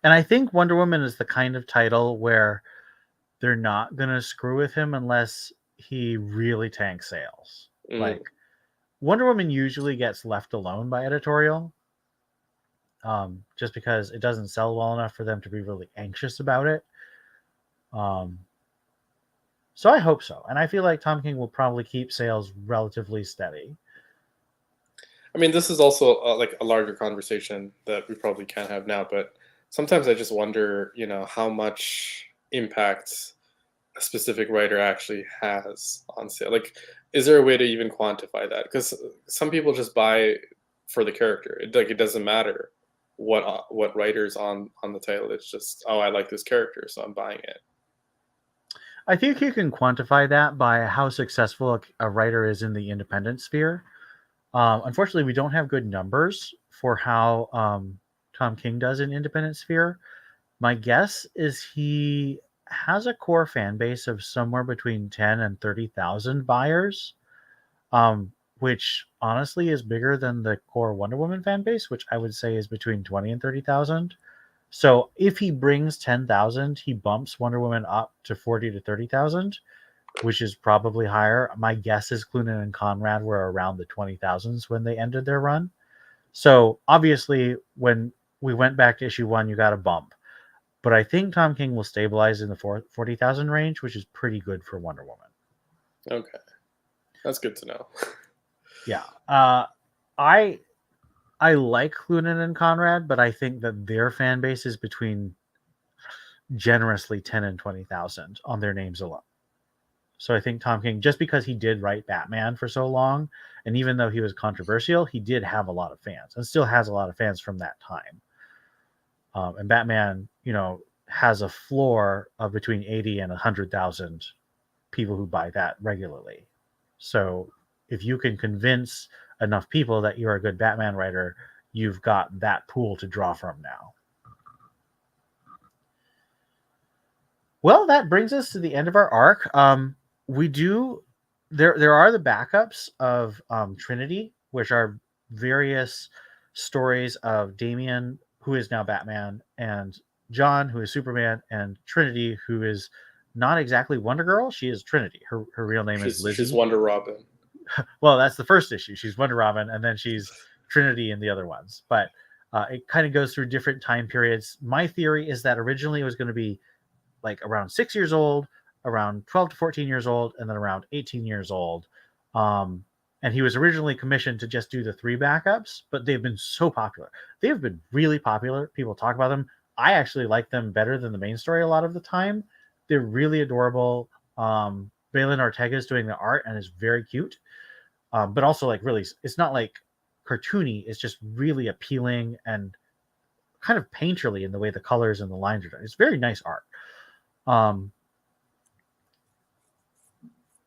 And I think Wonder Woman is the kind of title where they're not going to screw with him unless he really tanks sales. Like, Wonder Woman usually gets left alone by editorial, just because it doesn't sell well enough for them to be really anxious about it. So I hope so. And I feel like Tom King will probably keep sales relatively steady. I mean, this is also like a larger conversation that we probably can't have now, but sometimes I just wonder, how much impact a specific writer actually has on sale. Like, is there a way to even quantify that? Because some people just buy for the character. It doesn't matter what writer's on the title. It's just, oh, I like this character, so I'm buying it. I think you can quantify that by how successful a writer is in the independent sphere. Unfortunately, we don't have good numbers for how Tom King does in independent sphere. My guess is he has a core fan base of somewhere between 10 and 30,000 buyers, which honestly is bigger than the core Wonder Woman fan base, which I would say is between 20 and 30,000. So if he brings 10,000, he bumps Wonder Woman up to 40 to 30,000, which is probably higher. My guess is Cloonan and Conrad were around the 20,000s when they ended their run. So obviously, when we went back to issue 1, you got a bump. But I think Tom King will stabilize in the 40,000 range, which is pretty good for Wonder Woman. Okay. That's good to know. Yeah. I like Cloonan and Conrad, but I think that their fan base is between generously 10 and 20,000 on their names alone. So I think Tom King, just because he did write Batman for so long, and even though he was controversial, he did have a lot of fans and still has a lot of fans from that time. And Batman, has a floor of between 80 and 100,000 people who buy that regularly. So if you can convince enough people that you're a good Batman writer, you've got that pool to draw from now. Well, that brings us to the end of our arc. We do there are the backups of Trinity, which are various stories of Damian, who is now Batman, and John, who is Superman, and Trinity, who is not exactly Wonder Girl. She is Trinity. Her real name is She's Lizzie. Wonder Robin. Well, that's the first issue. She's Wonder Robin, and then she's Trinity in the other ones. But it kind of goes through different time periods. My theory is that originally it was going to be like around 6 years old, around 12 to 14 years old, and then around 18 years old. And he was originally commissioned to just do the 3 backups, but they've been so popular. They have been really popular. People talk about them. I actually like them better than the main story a lot of the time. They're really adorable. Balin Ortega is doing the art and is very cute. But also like really, it's not like cartoony. It's just really appealing and kind of painterly in the way the colors and the lines are done. It's very nice art.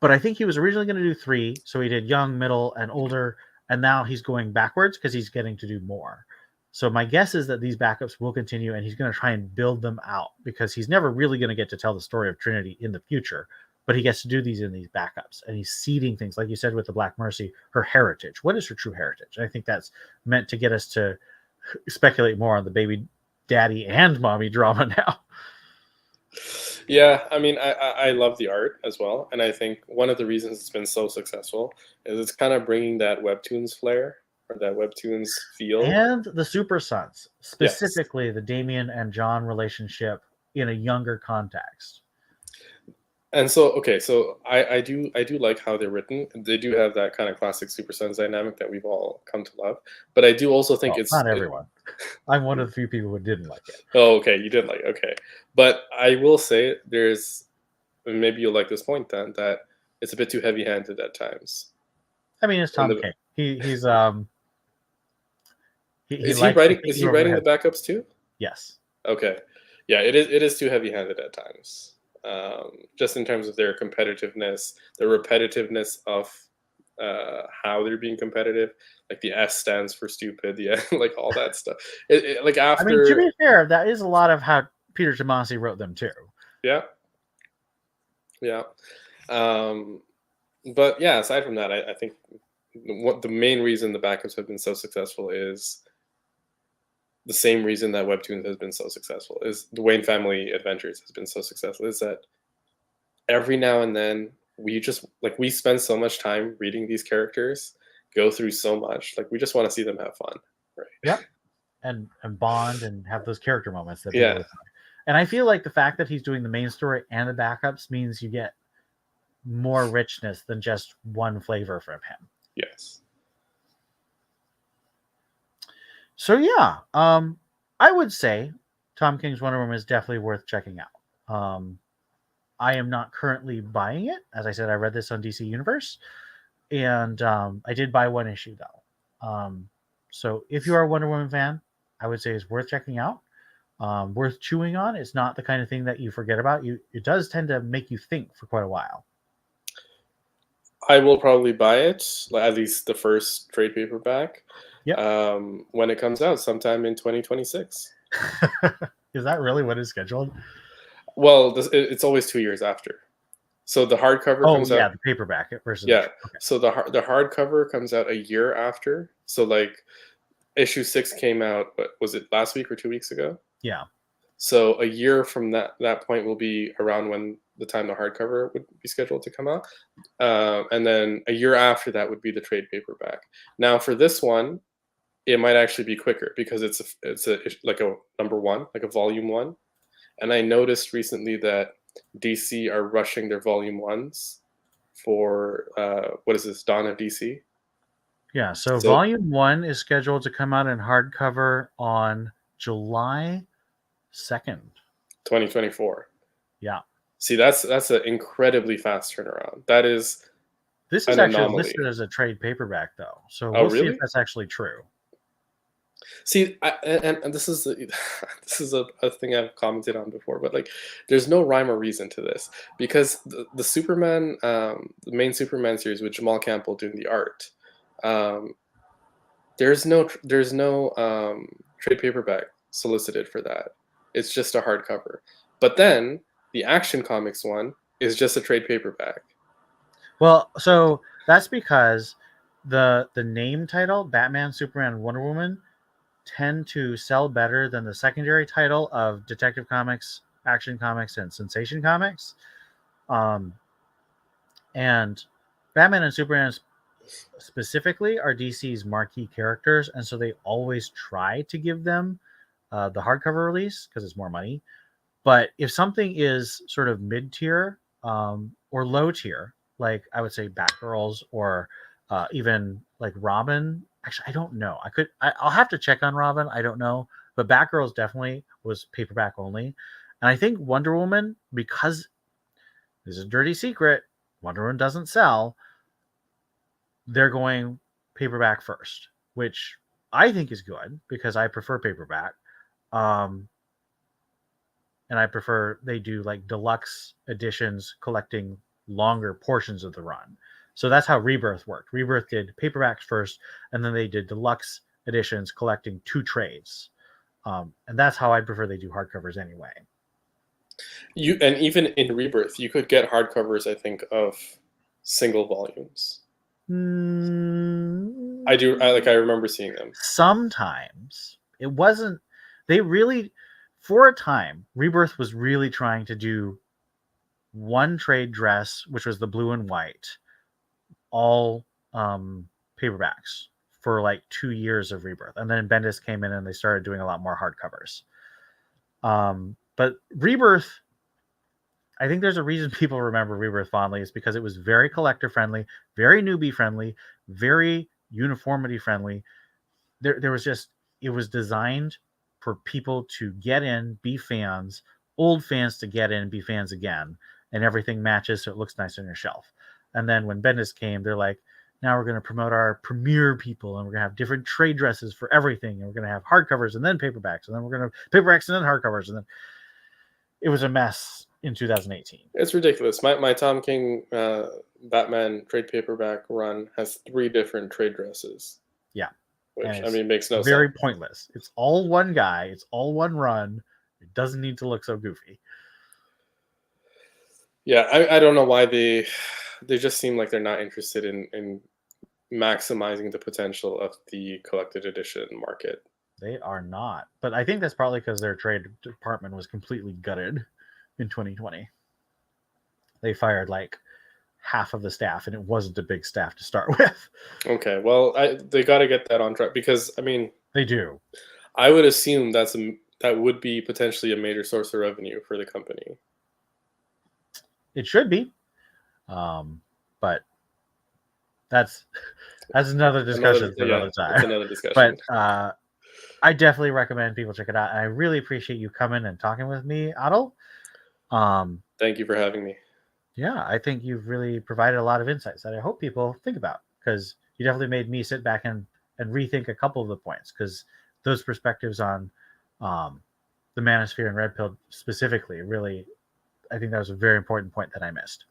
But I think he was originally going to do 3, so he did young, middle, and older, and now he's going backwards because he's getting to do more. So my guess is that these backups will continue, and he's going to try and build them out because he's never really going to get to tell the story of Trinity in the future, but he gets to do these in these backups, and he's seeding things, like you said with the Black Mercy, her heritage. What is her true heritage? And I think that's meant to get us to speculate more on the baby daddy and mommy drama now. Yeah, I mean, I love the art as well, and I think one of the reasons it's been so successful is it's kind of bringing that webtoons flair or that webtoons feel. And the Super Sons, Yes. specifically the Damian and John relationship in a younger context. And so, okay, so I do like how they're written. They do have that kind of classic Super Sons dynamic that we've all come to love. But I do also think Well, it's not everyone. I'm one of the few people who didn't like it. Oh, okay, you did like it. Okay, but I will say there's maybe you'll like this point then that it's a bit too heavy-handed at times. I mean, it's In Tom the- King. He's Is he likes to writing? hit Is you he over writing the head. backups too? Yes. Okay, yeah, it is too heavy-handed at times. Just in terms of their competitiveness, the repetitiveness of how they're being competitive, like the S stands for stupid, yeah, like all that stuff. Like I mean, to after, be fair, that is a lot of how Peter Tomasi wrote them too. yeah, yeah. But yeah, aside from that, I think what the main reason the backups have been so successful is the same reason that Webtoons has been so successful, is the Wayne Family Adventures has been so successful, is that every now and then we just like we spend so much time reading these characters go through so much, like we just want to see them have fun, right? Yep. And bond and have those character moments that Yeah. people. And I feel like the fact that he's doing the main story and the backups means you get more richness than just one flavor from him. Yes. So yeah, I would say Tom King's Wonder Woman is definitely worth checking out. I am not currently buying it. As I said, I read this on DC Universe, and I did buy one issue though. So if you are a Wonder Woman fan, I would say it's worth checking out. Worth chewing on. It's not the kind of thing that you forget about. It does tend to make you think for quite a while. I will probably buy it, at least the first trade paperback, Yep. when it comes out sometime in 2026. Is that really what is scheduled? Well, it's always 2 years after. So the hardcover comes out. The paperback versus Yeah. okay. So the hardcover comes out a year after. So like issue 6 came out, what was it, last week or 2 weeks ago? Yeah. So a year from that point will be around when the time the hardcover would be scheduled to come out. And then a year after that would be the trade paperback. Now for this one, it might actually be quicker because it's like a number 1, like a volume 1. And I noticed recently that DC are rushing their volume 1s for what is this, Dawn of DC? Yeah, so volume 1 is scheduled to come out in hardcover on July 2nd, 2024. Yeah. See, that's an incredibly fast turnaround. That is This is actually listed as a trade paperback though. So we'll see if that's actually true. See, and this is this is a thing I've commented on before, but like, there's no rhyme or reason to this because the Superman, the main Superman series with Jamal Campbell doing the art, there's no trade paperback solicited for that. It's just a hardcover. But then The Action Comics one is just a trade paperback. Well, so that's because the name title, Batman, Superman, and Wonder Woman, tend to sell better than the secondary title of Detective Comics, Action Comics, and Sensation Comics. And Batman and Superman specifically are DC's marquee characters, and so they always try to give them the hardcover release because it's more money. But if something is sort of mid-tier or low tier, like I would say Batgirls or even like Robin, actually I don't know. I'll have to check on Robin. I don't know, but Batgirls definitely was paperback only, and I think Wonder Woman, because this is a dirty secret, Wonder Woman doesn't sell. They're going paperback first, which I think is good because I prefer paperback. And I prefer they do like deluxe editions collecting longer portions of the run. So that's how Rebirth worked. Rebirth did paperbacks first, and then they did deluxe editions collecting 2 trades. And that's how I prefer they do hardcovers anyway. And even in Rebirth, you could get hardcovers, I think, of single volumes. I remember seeing them. Sometimes it wasn't. They really, for a time, Rebirth was really trying to do one trade dress, which was the blue and white, all paperbacks for like 2 years of Rebirth, and then Bendis came in and they started doing a lot more hardcovers. But Rebirth, I think there's a reason people remember Rebirth fondly, is because it was very collector friendly, very newbie friendly, very uniformity friendly. There was just, it was designed for people to get in, be fans, old fans to get in, be fans again, and everything matches so it looks nice on your shelf. And then when Bendis came, they're like, now we're going to promote our premier people, and we're going to have different trade dresses for everything, and we're going to have hardcovers and then paperbacks, and then we're going to have paperbacks and then hardcovers, and then it was a mess in 2018. It's ridiculous. My Tom King Batman trade paperback run has 3 different trade dresses. Yeah. Which, I mean, makes no sense. Very pointless. It's all one guy. It's all one run. It doesn't need to look so goofy. Yeah, I don't know why they just seem like they're not interested in maximizing the potential of the collected edition market. They are not. But I think that's probably because their trade department was completely gutted in 2020. They fired like half of the staff, and it wasn't a big staff to start with. Okay, well, they got to get that on track because, I mean, they do. I would assume that would be potentially a major source of revenue for the company. It should be, but that's another discussion for another time. That's another discussion. But I definitely recommend people check it out, and I really appreciate you coming and talking with me, Adel. Thank you for having me. Yeah, I think you've really provided a lot of insights that I hope people think about, because you definitely made me sit back and rethink a couple of the points, because those perspectives on the Manosphere and Red Pill specifically, really, I think that was a very important point that I missed.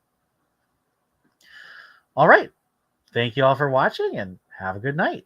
All right. Thank you all for watching, and have a good night.